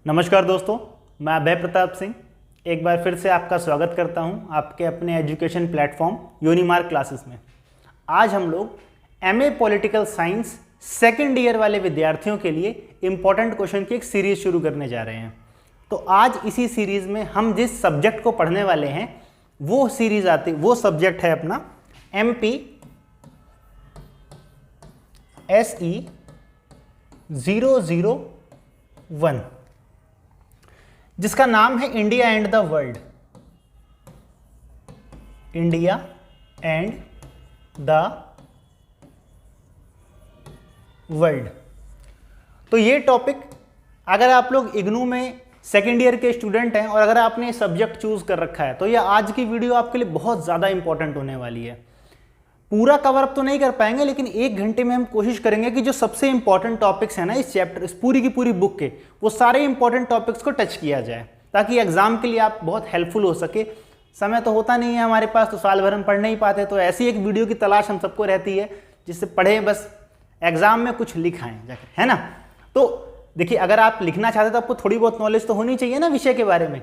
नमस्कार दोस्तों, मैं अभय प्रताप सिंह एक बार फिर से आपका स्वागत करता हूं आपके अपने एजुकेशन प्लेटफॉर्म यूनिमार्क क्लासेस में। आज हम लोग MA political science second year वाले विद्यार्थियों के लिए इम्पॉर्टेंट क्वेश्चन की एक सीरीज शुरू करने जा रहे हैं। तो आज इसी सीरीज में हम जिस सब्जेक्ट को पढ़ने वाले हैं वो सब्जेक्ट है अपना MP SE 001, जिसका नाम है India and the world. India and the world. तो ये टॉपिक अगर आप लोग इग्नू में सेकेंड ईयर के स्टूडेंट हैं और अगर आपने सब्जेक्ट चूज कर रखा है तो ये आज की वीडियो आपके लिए बहुत ज़्यादा इंपॉर्टेंट होने वाली है। पूरा कवर अप तो नहीं कर पाएंगे, लेकिन 1 घंटे में हम कोशिश करेंगे कि जो सबसे इंपॉर्टेंट टॉपिक्स हैं ना इस चैप्टर, इस पूरी की पूरी बुक के, वो सारे इंपॉर्टेंट टॉपिक्स को टच किया जाए ताकि एग्जाम के लिए आप बहुत हेल्पफुल हो सके। समय तो होता नहीं है हमारे पास, तो साल भर हम पढ़ नहीं पाते, तो ऐसी एक वीडियो की तलाश हम सबको रहती है जिससे पढ़ें, बस एग्जाम में कुछ लिख आएँ जाकर, है ना। तो देखिए, अगर आप लिखना चाहते तो आपको थोड़ी बहुत नॉलेज तो होनी चाहिए ना विषय के बारे में।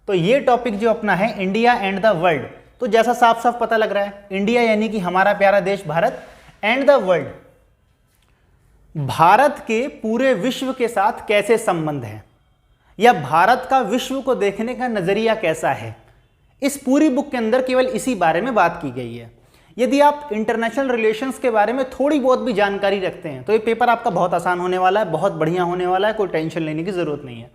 तो ये टॉपिक जो अपना है इंडिया एंड द वर्ल्ड, तो जैसा साफ साफ पता लग रहा है, इंडिया यानी कि हमारा प्यारा देश Bharat, and the world, Bharat के पूरे विश्व के साथ कैसे संबंध है या भारत का विश्व को देखने का नजरिया कैसा है। इस पूरी बुक के अंदर केवल इसी बारे में बात की गई है। यदि आप इंटरनेशनल रिलेशंस के बारे में थोड़ी बहुत भी जानकारी रखते हैं तो ये पेपर आपका बहुत आसान होने वाला है, बहुत बढ़िया होने वाला है, कोई टेंशन लेने की जरूरत नहीं है।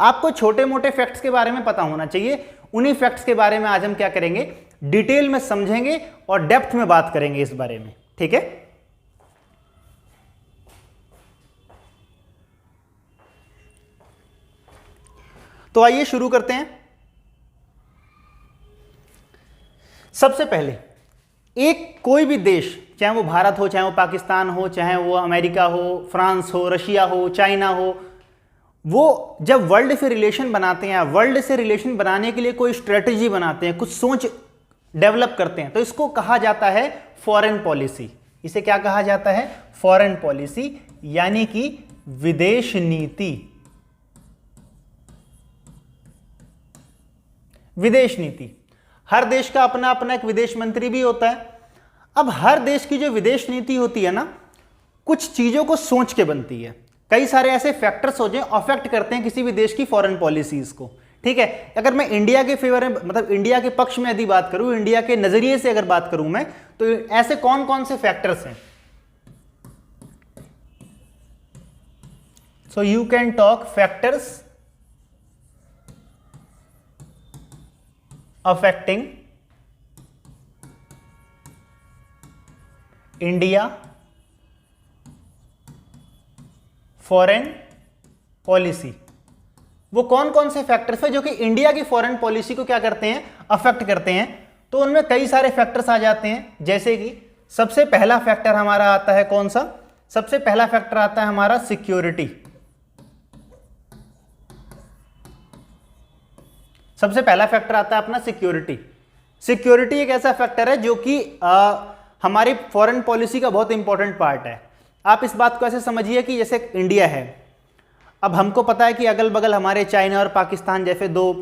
आपको छोटे मोटे फैक्ट्स के बारे में पता होना चाहिए। उन्हीं फैक्ट्स के बारे में आज हम क्या करेंगे, डिटेल में समझेंगे और डेप्थ में बात करेंगे इस बारे में, ठीक है। तो आइए शुरू करते हैं। सबसे पहले कोई भी देश, चाहे वो भारत हो, चाहे वो पाकिस्तान हो, चाहे वो अमेरिका हो, फ्रांस हो, रशिया हो, चाइना हो, वो जब वर्ल्ड से रिलेशन बनाते हैं, वर्ल्ड से रिलेशन बनाने के लिए कोई स्ट्रेटजी बनाते हैं, कुछ सोच डेवलप करते हैं, तो इसको कहा जाता है फॉरेन पॉलिसी। इसे क्या कहा जाता है? फॉरेन पॉलिसी, यानी कि विदेश नीति। विदेश नीति, हर देश का अपना अपना एक विदेश मंत्री भी होता है। अब हर देश की जो विदेश नीति होती है ना, कुछ चीजों को सोच के बनती है। कई सारे ऐसे फैक्टर्स हो जो अफेक्ट करते हैं किसी भी देश की फॉरेन पॉलिसीज को, ठीक है। अगर मैं इंडिया के फेवर में, मतलब इंडिया के पक्ष में यदि बात करूं, इंडिया के नजरिए से अगर बात करूं मैं, तो ऐसे कौन कौन से फैक्टर्स हैं? So you can talk factors affecting India foreign policy. वो कौन कौन से फैक्टर्स है जो कि इंडिया की फॉरेन पॉलिसी को क्या करते हैं, अफेक्ट करते हैं? तो उनमें कई सारे फैक्टर्स आ जाते हैं, जैसे कि सबसे पहला फैक्टर हमारा आता है कौन सा? सबसे पहला फैक्टर आता है हमारा सिक्योरिटी। सबसे पहला फैक्टर आता है अपना सिक्योरिटी। सिक्योरिटी एक ऐसा फैक्टर है जो कि हमारी फॉरेन पॉलिसी का बहुत इंपॉर्टेंट पार्ट है। आप इस बात को ऐसे समझिए कि जैसे इंडिया है, अब हमको पता है कि अगल बगल हमारे चाइना और पाकिस्तान जैसे दो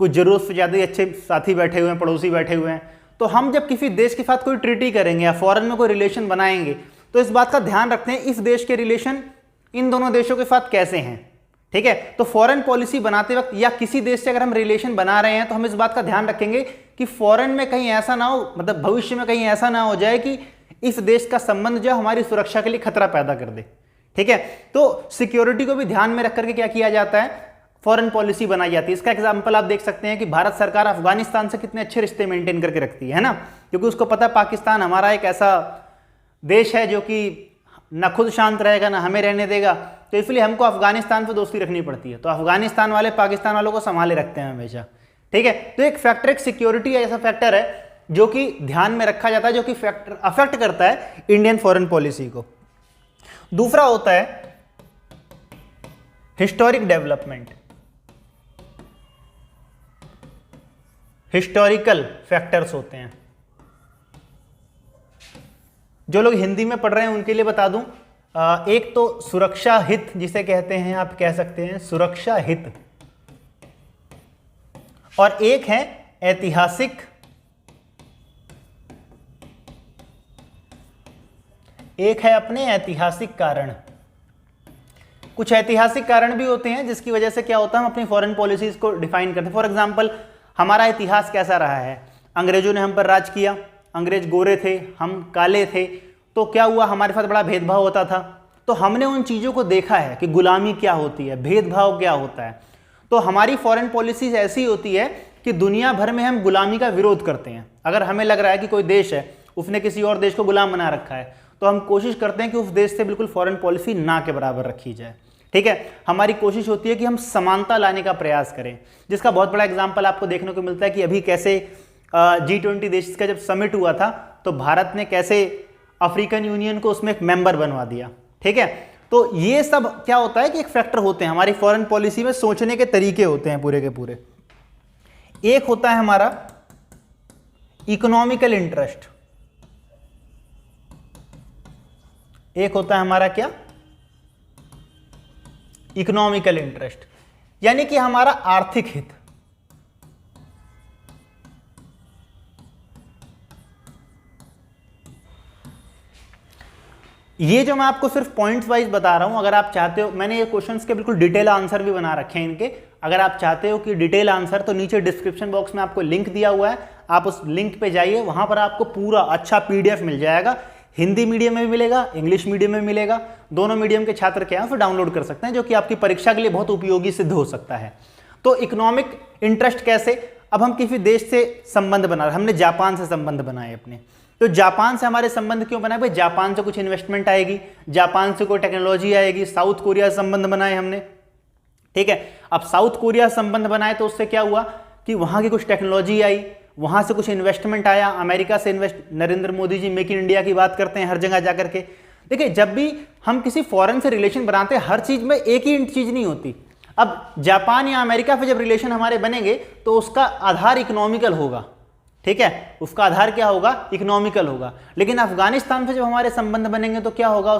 कुछ जरूरत से ज़्यादा अच्छे साथी बैठे हुए हैं, पड़ोसी बैठे हुए हैं। तो हम जब किसी देश के साथ कोई ट्रीटी करेंगे या फॉरेन में कोई रिलेशन बनाएंगे तो इस बात का ध्यान रखते हैं इस देश के रिलेशन इन दोनों देशों के साथ कैसे हैं, ठीक है। तो फॉरेन पॉलिसी बनाते वक्त या किसी देश से अगर हम रिलेशन बना रहे हैं तो हम इस बात का ध्यान रखेंगे कि फॉरेन में कहीं ऐसा ना हो, मतलब भविष्य में कहीं ऐसा ना हो जाए कि इस देश का संबंध जो हमारी सुरक्षा के लिए खतरा पैदा कर दे, ठीक है। तो सिक्योरिटी को भी ध्यान में रख करके क्या किया जाता है, फॉरेन पॉलिसी बनाई जाती है। इसका एग्जाम्पल आप देख सकते हैं कि भारत सरकार अफगानिस्तान से कितने अच्छे रिश्ते मेंटेन करके रखती है ना, क्योंकि उसको पता है पाकिस्तान हमारा एक ऐसा देश है जो कि ना खुद शांत रहेगा ना हमें रहने देगा, तो इसलिए हमको अफगानिस्तान से दोस्ती रखनी पड़ती है। तो अफगानिस्तान वाले पाकिस्तान वालों को संभाले रखते हैं हमेशा, ठीक है। तो एक फैक्टर, एक सिक्योरिटी ऐसा फैक्टर है जो कि ध्यान में रखा जाता है, जो कि फैक्टर अफेक्ट करता है इंडियन फॉरेन पॉलिसी को। दूसरा होता है हिस्टोरिक डेवलपमेंट। हिस्टोरिकल फैक्टर्स होते हैं। जो लोग हिंदी में पढ़ रहे हैं उनके लिए बता दूं, एक तो सुरक्षा हित जिसे कहते हैं, आप कह सकते हैं सुरक्षा हित, और एक है ऐतिहासिक, एक है अपने ऐतिहासिक कारण। कुछ ऐतिहासिक कारण भी होते हैं जिसकी वजह से क्या होता है, हम अपनी फॉरेन पॉलिसीज को डिफाइन करते हैं। फॉर एग्जांपल, हमारा इतिहास कैसा रहा है, अंग्रेजों ने हम पर राज किया, अंग्रेज गोरे थे, हम काले थे, तो क्या हुआ, हमारे साथ बड़ा भेदभाव होता था। तो हमने उन चीज़ों को देखा है कि गुलामी क्या होती है, भेदभाव क्या होता है। तो हमारी फॉरेन पॉलिसीज ऐसी होती है कि दुनिया भर में हम गुलामी का विरोध करते हैं। अगर हमें लग रहा है कि कोई देश है, उसने किसी और देश को गुलाम बना रखा है, तो हम कोशिश करते हैं कि उस देश से बिल्कुल फॉरेन पॉलिसी ना के बराबर रखी जाए। ठीक है, हमारी कोशिश होती है कि हम समानता लाने का प्रयास करें, जिसका बहुत बड़ा एग्जाम्पल आपको देखने को मिलता है कि अभी कैसे G20 देश का जब समिट हुआ था, तो भारत ने कैसे अफ्रीकन यूनियन को उसमें एक मेंबर बनवा दिया। ठीक है, तो ये सब क्या होता है कि एक फैक्टर होते हैं हमारी फॉरेन पॉलिसी में, सोचने के तरीके होते हैं पूरे के पूरे। एक होता है हमारा इकोनॉमिकल इंटरेस्ट, एक होता है हमारा क्या, इकोनॉमिकल इंटरेस्ट, यानी कि हमारा आर्थिक हित। ये जो मैं आपको सिर्फ पॉइंट्स वाइज बता रहा हूं, अगर आप चाहते हो, मैंने ये क्वेश्चंस के बिल्कुल डिटेल आंसर भी बना रखे हैं इनके, अगर आप चाहते हो कि डिटेल आंसर, तो नीचे डिस्क्रिप्शन बॉक्स में आपको लिंक दिया हुआ है, आप उस लिंक पे जाइए, वहां पर आपको पूरा अच्छा PDF मिल जाएगा। हिंदी मीडियम में भी मिलेगा, इंग्लिश मीडियम में मिलेगा, दोनों मीडियम के छात्र क्या है उसे डाउनलोड कर सकते हैं, जो कि आपकी परीक्षा के लिए बहुत उपयोगी सिद्ध हो सकता है। तो इकोनॉमिक इंटरेस्ट कैसे, अब हम किसी देश से संबंध बना रहे, हमने जापान से संबंध बनाए अपने, तो जापान से हमारे संबंध क्यों बनाए भाई, जापान से कुछ इन्वेस्टमेंट आएगी, जापान से कोई टेक्नोलॉजी आएगी। साउथ कोरिया से संबंध बनाए हमने, ठीक है, अब साउथ कोरिया से संबंध बनाए तो उससे क्या हुआ कि वहां की कुछ टेक्नोलॉजी आई, वहां से कुछ इन्वेस्टमेंट आया, अमेरिका से Narendra Modi ji make in India की बात करते हैं हर जगह जाकर के। देखिए, जब भी हम किसी फॉरेन से रिलेशन बनाते हैं, हर चीज में एक ही चीज नहीं होती। अब जापान या अमेरिका पे जब रिलेशन हमारे बनेंगे तो उसका आधार इकोनॉमिकल होगा, ठीक है, उसका आधार क्या होगा, इकोनॉमिकल होगा। लेकिन अफगानिस्तान से जब हमारे संबंध बनेंगे तो क्या होगा,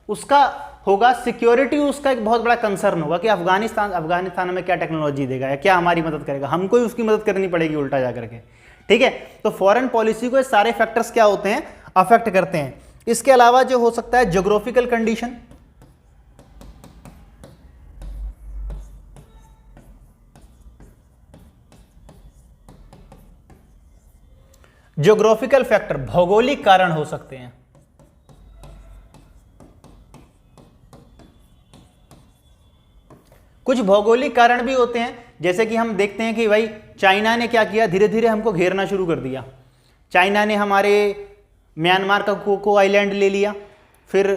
उसका होगा सिक्योरिटी, उसका एक बहुत बड़ा कंसर्न होगा कि अफगानिस्तान में क्या टेक्नोलॉजी देगा या क्या हमारी मदद करेगा, हमको ही उसकी मदद करनी पड़ेगी उल्टा जाकर के। ठीक है, तो फॉरेन पॉलिसी को ये सारे फैक्टर्स क्या होते हैं, अफेक्ट करते हैं। इसके अलावा जो हो सकता है ज्योग्राफिकल कंडीशन, ज्योग्राफिकल फैक्टर भौगोलिक कारण हो सकते हैं। कुछ भौगोलिक कारण भी होते हैं, जैसे कि हम देखते हैं कि भाई चाइना ने क्या किया, धीरे धीरे हमको घेरना शुरू कर दिया। चाइना ने हमारे म्यांमार का कोको आइलैंड ले लिया, फिर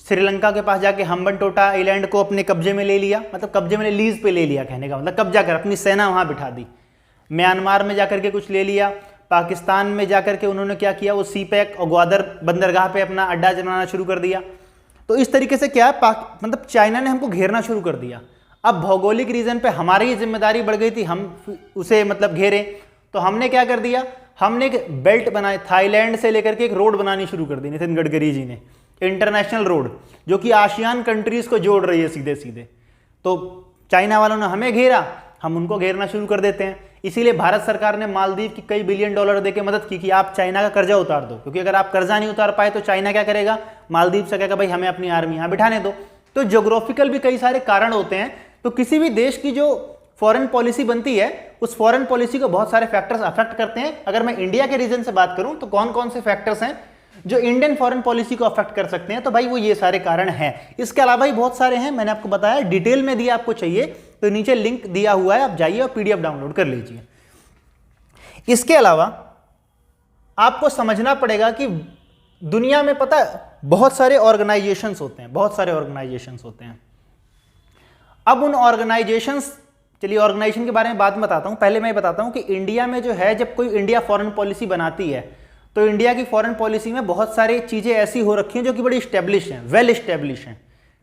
श्रीलंका के पास जाके हम्बनटोटा आइलैंड को अपने कब्जे में ले लिया, मतलब कब्जे में लीज पे ले लिया, कहने का मतलब कब्जा कर, अपनी सेना वहां बिठा दी। म्यांमार में जाकर के कुछ ले लिया, पाकिस्तान में जाकर के उन्होंने क्या किया, वो सीपैक और ग्वादर बंदरगाह पे अपना अड्डा जमाना शुरू कर दिया। तो इस तरीके से क्या है, मतलब चाइना ने हमको घेरना शुरू कर दिया। अब भौगोलिक रीजन पे हमारी ये जिम्मेदारी बढ़ गई थी, हम उसे मतलब घेरे, तो हमने क्या कर दिया, हमने एक बेल्ट बनाई, थाईलैंड से लेकर के एक रोड बनानी शुरू कर दी नितिन गडकरी जी ने, इंटरनेशनल रोड, जो कि आसियान कंट्रीज को जोड़ रही है सीधे सीधे। तो चाइना वालों ने हमें घेरा, हम उनको घेरना शुरू कर देते हैं। इसीलिए भारत सरकार ने मालदीव की कई बिलियन डॉलर देके मदद की कि आप चाइना का कर्जा उतार दो, क्योंकि अगर आप कर्जा नहीं उतार पाए तो चाइना क्या करेगा, मालदीव से कहेगा भाई हमें अपनी आर्मी यहाँ बिठाने दो। तो ज्योग्राफिकल भी कई सारे कारण होते हैं। तो किसी भी देश की जो फॉरेन पॉलिसी बनती है, उस फॉरेन पॉलिसी को बहुत सारे फैक्टर्स अफेक्ट करते हैं। अगर मैं इंडिया के रीजन से बात करूं तो कौन कौन से फैक्टर्स हैं जो इंडियन फॉरेन पॉलिसी को अफेक्ट कर सकते हैं, तो भाई वो ये सारे कारण हैं। इसके अलावा भी बहुत सारे हैं, मैंने आपको बताया, डिटेल में दिया, आपको चाहिए तो नीचे लिंक दिया हुआ है, आप जाइए और PDF डाउनलोड कर लीजिए। इसके अलावा आपको समझना पड़ेगा कि दुनिया में पता है बहुत सारे ऑर्गेनाइजेशंस होते हैं, बहुत सारे ऑर्गेनाइजेशंस होते हैं। अब उन ऑर्गेनाइजेशंस, चलिए ऑर्गेनाइजेशन के बारे में बाद में बताता हूं, पहले मैं बताता हूं कि इंडिया में जो है, जब कोई इंडिया फॉरेन पॉलिसी बनाती है तो इंडिया की फॉरेन पॉलिसी में बहुत सारी चीजें ऐसी हो रखी हैं जो कि बड़ी स्टैब्लिश हैं, वेल स्टैब्लिश हैं।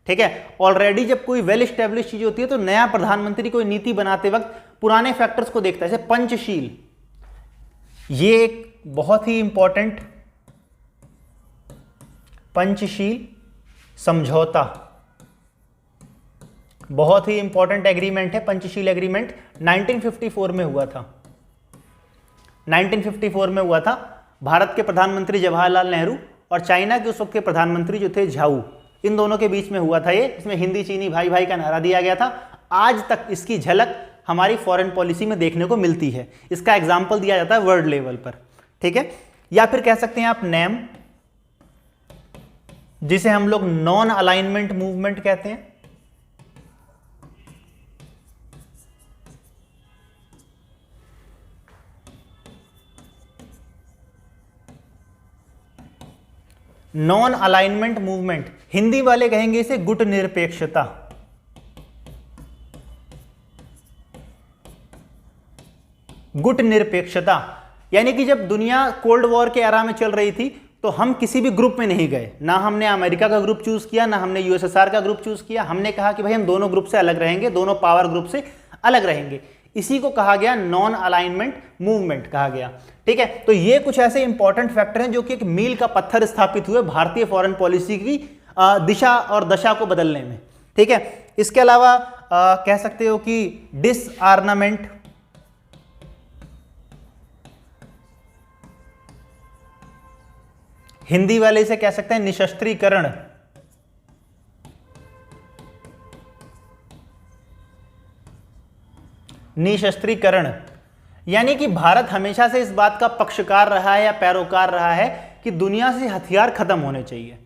ठीक है, ऑलरेडी जब कोई वेल स्टैब्लिश चीज होती है तो नया प्रधानमंत्री कोई नीति बनाते वक्त पुराने फैक्टर्स को देखता है, जैसे पंचशील, ये एक बहुत ही इंपॉर्टेंट, पंचशील समझौता, बहुत ही इंपॉर्टेंट एग्रीमेंट है, पंचशील एग्रीमेंट 1954 में हुआ था। 1954 में हुआ था। भारत के प्रधानमंत्री जवाहरलाल नेहरू और चाइना के उस वक्त के प्रधानमंत्री जो थे झाऊ, इन दोनों के बीच में हुआ था ये। इसमें हिंदी चीनी भाई भाई का नारा दिया गया था। आज तक इसकी झलक हमारी फॉरेन पॉलिसी में देखने को मिलती है। इसका एग्जाम्पल दिया जाता है वर्ल्ड लेवल पर, ठीक है। या फिर कह सकते हैं आप नेम, जिसे हम लोग नॉन अलाइनमेंट मूवमेंट कहते हैं। नॉन अलाइनमेंट मूवमेंट, हिंदी वाले कहेंगे इसे गुट निरपेक्षता। गुट निरपेक्षता यानी कि जब दुनिया कोल्ड वॉर के एरा में चल रही थी तो हम किसी भी ग्रुप में नहीं गए, ना हमने अमेरिका का ग्रुप चूज किया, ना हमने यूएसएसआर का ग्रुप चूज किया। हमने कहा कि भाई हम दोनों ग्रुप से अलग रहेंगे, दोनों पावर ग्रुप से अलग रहेंगे। इसी को कहा गया नॉन अलाइनमेंट मूवमेंट कहा गया, ठीक है। तो ये कुछ ऐसे इंपॉर्टेंट फैक्टर हैं जो कि एक मील का पत्थर स्थापित हुए भारतीय फॉरेन पॉलिसी की दिशा और दशा को बदलने में, ठीक है। इसके अलावा कह सकते हो कि डिसआर्मामेंट, हिंदी वाले इसे कह सकते हैं निशस्त्रीकरण। निशस्त्रीकरण यानी कि भारत हमेशा से इस बात का पक्षकार रहा है या पैरोकार रहा है कि दुनिया से हथियार खत्म होने चाहिए,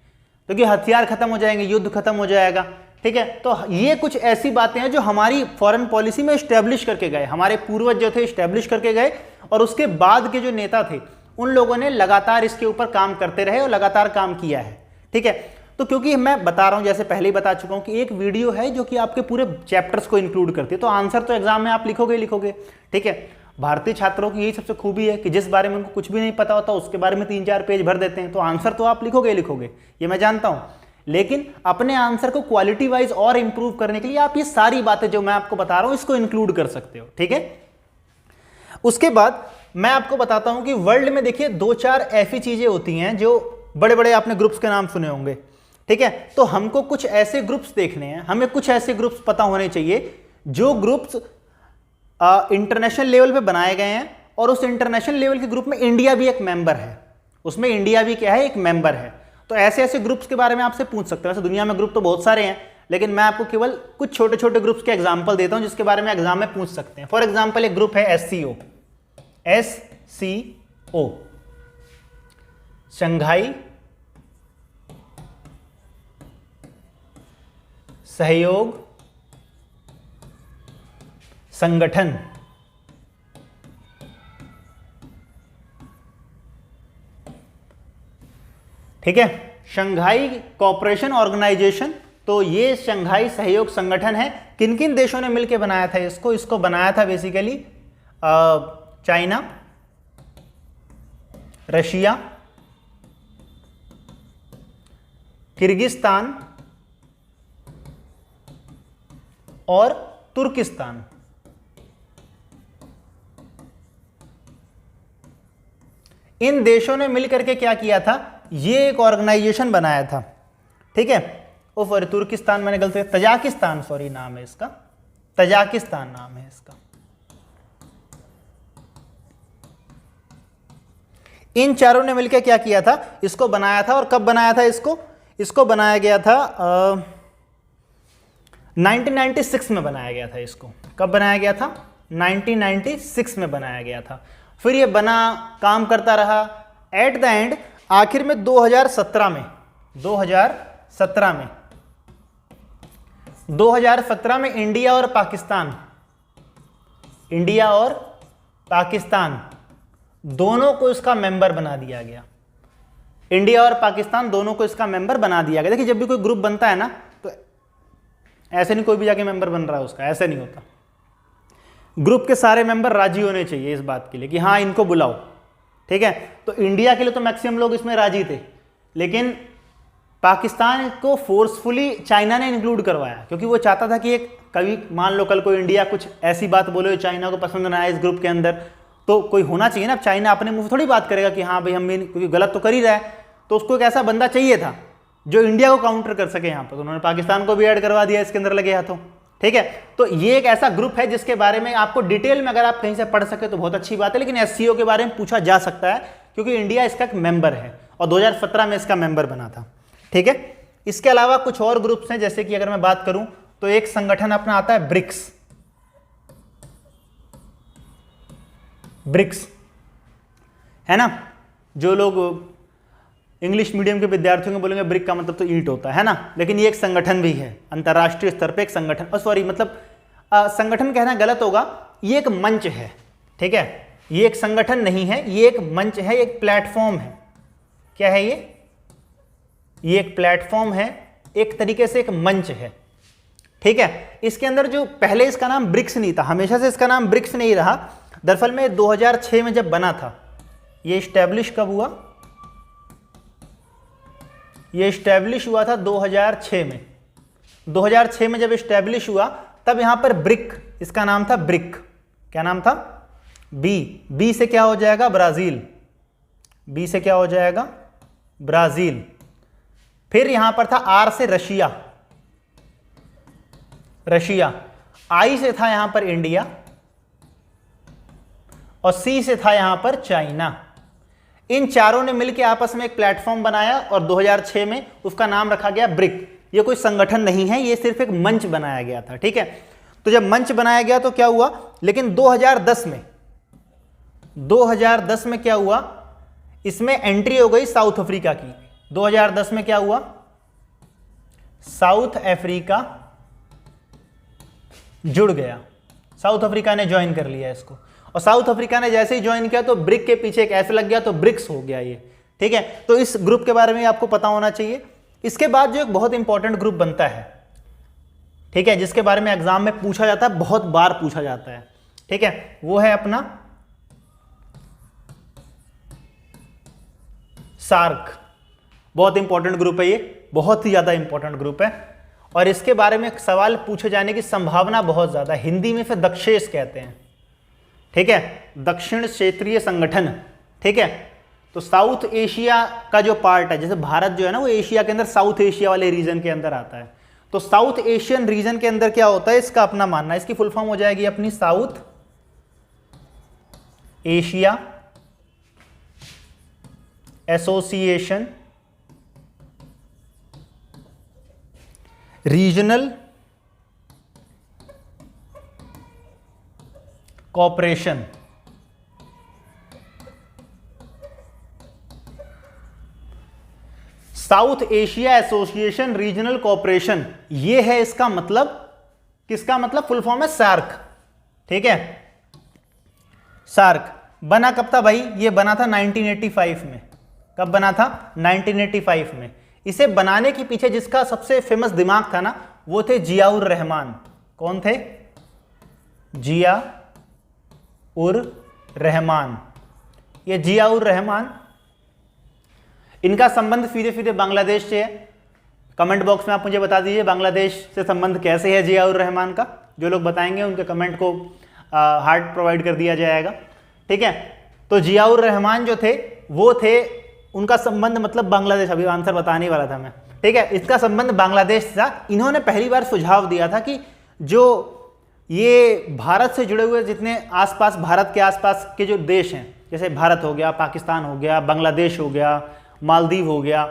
क्योंकि हथियार खत्म हो जाएंगे, युद्ध खत्म हो जाएगा, ठीक है। तो ये कुछ ऐसी बातें हैं जो हमारी फॉरेन पॉलिसी में स्टैब्लिश करके गए, हमारे पूर्वज जो थे स्टैब्लिश करके गए, और उसके बाद के जो नेता थे उन लोगों ने लगातार इसके ऊपर काम करते रहे और लगातार काम किया है, ठीक है। तो क्योंकि मैं बता रहा हूं, जैसे पहले ही बता चुका हूं कि एक वीडियो है जो कि आपके पूरे चैप्टर्स को इंक्लूड करती है, तो आंसर तो एग्जाम में आप लिखोगे लिखोगे, ठीक है। भारतीय छात्रों की यही सबसे खूबी है कि जिस बारे में उनको कुछ भी नहीं पता होता उसके बारे में 3-4 पेज भर देते हैं, तो आंसर तो आप लिखोगे लिखोगे, ये मैं जानता हूं। लेकिन अपने आंसर को क्वालिटी वाइज और इंप्रूव करने के लिए आप ये सारी बातें जो मैं आपको बता रहा हूं इसको इंक्लूड कर सकते हो, ठीक है। उसके बाद मैं आपको बताता हूं कि वर्ल्ड में देखिए 2-4 ऐसी चीजें होती हैं जो बड़े बड़े आपने ग्रुप्स के नाम सुने होंगे, ठीक है। तो हमको कुछ ऐसे ग्रुप्स देखने हैं, हमें कुछ ऐसे ग्रुप्स पता होने चाहिए जो ग्रुप्स इंटरनेशनल लेवल पे बनाए गए हैं, और उस इंटरनेशनल लेवल के ग्रुप में इंडिया भी एक मेंबर है, उसमें इंडिया भी क्या है, एक मेंबर है। तो ऐसे ऐसे ग्रुप्स के बारे में आपसे पूछ सकते हैं। वैसे दुनिया में ग्रुप तो बहुत सारे हैं, लेकिन मैं आपको केवल कुछ छोटे छोटे ग्रुप्स के एग्जाम्पल देता हूं जिसके बारे में एग्जाम में पूछ सकते हैं। फॉर एग्जाम्पल एक ग्रुप है SCO, SCO, शंघाई सहयोग संगठन, ठीक है। शंघाई कोऑपरेशन ऑर्गेनाइजेशन, तो ये शंघाई सहयोग संगठन है। किन किन देशों ने मिलकर बनाया था इसको बनाया था बेसिकली चाइना, रशिया, किर्गिस्तान और तुर्किस्तान। इन देशों ने मिलकर के क्या किया था, ये एक ऑर्गेनाइजेशन बनाया था, ठीक है। ओ सॉरी, तुर्किस्तान मैंने गलती, तजाकिस्तान, सॉरी नाम है इसका, तजाकिस्तान नाम है इसका। इन चारों ने मिलकर क्या किया था, इसको बनाया था। और कब बनाया था इसको बनाया गया था 1996 में बनाया गया था। इसको कब बनाया गया था, 1996 में बनाया गया था। फिर ये बना, काम करता रहा, एट द एंड आखिर में 2017 में इंडिया और पाकिस्तान दोनों को इसका मेंबर बना दिया गया। इंडिया और पाकिस्तान दोनों को इसका मेंबर बना दिया गया। देखिए, जब भी कोई ग्रुप बनता है ना, तो ऐसे नहीं कोई भी जाके मेंबर बन रहा है उसका, ऐसे नहीं होता। ग्रुप के सारे मेंबर राजी होने चाहिए इस बात के लिए कि हाँ इनको बुलाओ, ठीक है। तो इंडिया के लिए तो मैक्सिमम लोग इसमें राजी थे, लेकिन पाकिस्तान को फोर्सफुली चाइना ने इंक्लूड करवाया, क्योंकि वो चाहता था कि एक कभी मान लो कल को इंडिया कुछ ऐसी बात बोले चाइना को पसंद ना आए इस ग्रुप के अंदर, तो कोई होना चाहिए ना। चाइना अपने मुंह थोड़ी बात करेगा कि हाँ भाई हम भी, क्योंकि गलत तो कर ही रहा है, तो उसको एक ऐसा बंदा चाहिए था। जो इंडिया को काउंटर कर सके यहाँ पर। तो उन्होंने पाकिस्तान को भी ऐड करवा दिया इसके अंदर लगे हाथों, ठीक है। तो ये एक ऐसा ग्रुप है जिसके बारे में आपको डिटेल में अगर आप कहीं से पढ़ सके तो बहुत अच्छी बात है, लेकिन एससीओ के बारे में पूछा जा सकता है क्योंकि इंडिया इसका एक मेंबर है और 2017 में इसका मेंबर बना था, ठीक है। इसके अलावा कुछ और ग्रुप्स हैं, जैसे कि अगर मैं बात करूं तो एक संगठन अपना आता है ब्रिक्स, ब्रिक्स है ना। जो लोग इंग्लिश मीडियम के विद्यार्थियों को बोलेंगे ब्रिक का मतलब तो ईंट होता है ना, लेकिन ये एक संगठन भी है अंतर्राष्ट्रीय स्तर पे, एक संगठन, सॉरी मतलब संगठन कहना गलत होगा, ये एक मंच है, ठीक है। ये एक संगठन नहीं है, ये एक मंच है, एक प्लेटफॉर्म है। क्या है ये एक प्लेटफॉर्म है, एक तरीके से एक मंच है, ठीक है। इसके अंदर जो पहले इसका नाम ब्रिक्स नहीं था, हमेशा से इसका नाम ब्रिक्स नहीं रहा। दरअसल में 2006 में जब बना था, ये स्टैब्लिश कब हुआ, ये स्टैब्लिश हुआ था 2006 में। 2006 में जब स्टैब्लिश हुआ तब यहां पर ब्रिक, इसका नाम था ब्रिक, क्या नाम था, बी से क्या हो जाएगा, ब्राजील, बी से क्या हो जाएगा, ब्राजील। फिर यहां पर था आर से रशिया, रशिया, आई से था यहां पर इंडिया और सी से था यहां पर चाइना। इन चारों ने मिलकर आपस में एक प्लेटफॉर्म बनाया और 2006 में उसका नाम रखा गया ब्रिक। ये कोई संगठन नहीं है, ये सिर्फ एक मंच बनाया गया था, ठीक है। तो जब मंच बनाया गया तो क्या हुआ, लेकिन 2010 में क्या हुआ, इसमें एंट्री हो गई साउथ अफ्रीका की। 2010 में क्या हुआ, साउथ अफ्रीका जुड़ गया, साउथ अफ्रीका ने ज्वाइन कर लिया इसको। और साउथ अफ्रीका ने जैसे ही ज्वाइन किया तो ब्रिक के पीछे एक ऐसे लग गया तो ब्रिक्स हो गया ये, ठीक है। तो इस ग्रुप के बारे में आपको पता होना चाहिए। इसके बाद जो एक बहुत इंपॉर्टेंट ग्रुप बनता है, ठीक है, जिसके बारे में एग्जाम में पूछा जाता है, बहुत बार पूछा जाता है, ठीक है, वो है अपना सार्क। बहुत इंपॉर्टेंट ग्रुप है ये, बहुत ही ज्यादा इंपॉर्टेंट ग्रुप है और इसके बारे में सवाल पूछे जाने की संभावना बहुत ज्यादा है। हिंदी में इसे दक्षेश कहते हैं, ठीक है, दक्षिण क्षेत्रीय संगठन, ठीक है। तो साउथ एशिया का जो पार्ट है, जैसे भारत जो है ना वो एशिया के अंदर साउथ एशिया वाले रीजन के अंदर आता है, तो साउथ एशियन रीजन के अंदर क्या होता है, इसका अपना मानना है। इसकी फुल फॉर्म हो जाएगी अपनी South Asia Association Regional Cooperation. South Asia Association Regional Cooperation, ये है इसका मतलब, किसका मतलब, फुल फॉर्म है सार्क, ठीक है। सार्क बना कब था भाई, ये बना था 1985 में। कब बना था, 1985 में। इसे बनाने के पीछे जिसका सबसे फेमस दिमाग था ना, वो थे जियाउर रहमान। कौन थे, जिया उर रहमान। ये जियाउर रहमान, इनका संबंध सीधे सीधे बांग्लादेश से है। कमेंट बॉक्स में आप मुझे बता दीजिए बांग्लादेश से संबंध कैसे है जियाउर रहमान का। जो लोग बताएंगे उनके कमेंट को हार्ट प्रोवाइड कर दिया जाएगा, ठीक है। तो जियाउर रहमान जो थे वो थे, उनका संबंध मतलब बांग्लादेश, अभी आंसर बताने वाला था मैं, ठीक है। इसका संबंध बांग्लादेश था। इन्होंने पहली बार सुझाव दिया था कि जो ये भारत से जुड़े हुए जितने आसपास, भारत के आसपास के जो देश हैं, जैसे भारत हो गया, पाकिस्तान हो गया, बांग्लादेश हो गया, मालदीव हो गया,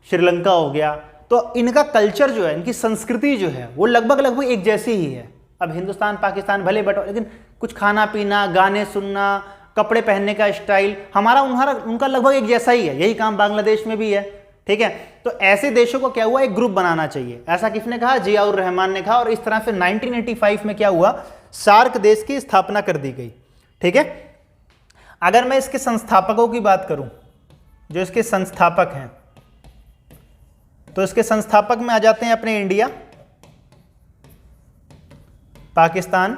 श्रीलंका हो गया, तो इनका कल्चर जो है, इनकी संस्कृति जो है वो लगभग एक जैसी ही है। अब हिंदुस्तान पाकिस्तान भले बटो, लेकिन कुछ खाना पीना, गाने सुनना, कपड़े पहनने का स्टाइल हमारा उनका लगभग एक जैसा ही है। यही काम बांग्लादेश में भी है, ठीक है। तो ऐसे देशों को क्या हुआ, एक ग्रुप बनाना चाहिए, ऐसा किसने कहा, जियाउर रहमान ने कहा। और इस तरह से 1985 में क्या हुआ, सार्क देश की स्थापना कर दी गई, ठीक है। अगर मैं इसके संस्थापकों की बात करूं, जो इसके संस्थापक हैं, तो इसके संस्थापक में आ जाते हैं अपने इंडिया, पाकिस्तान,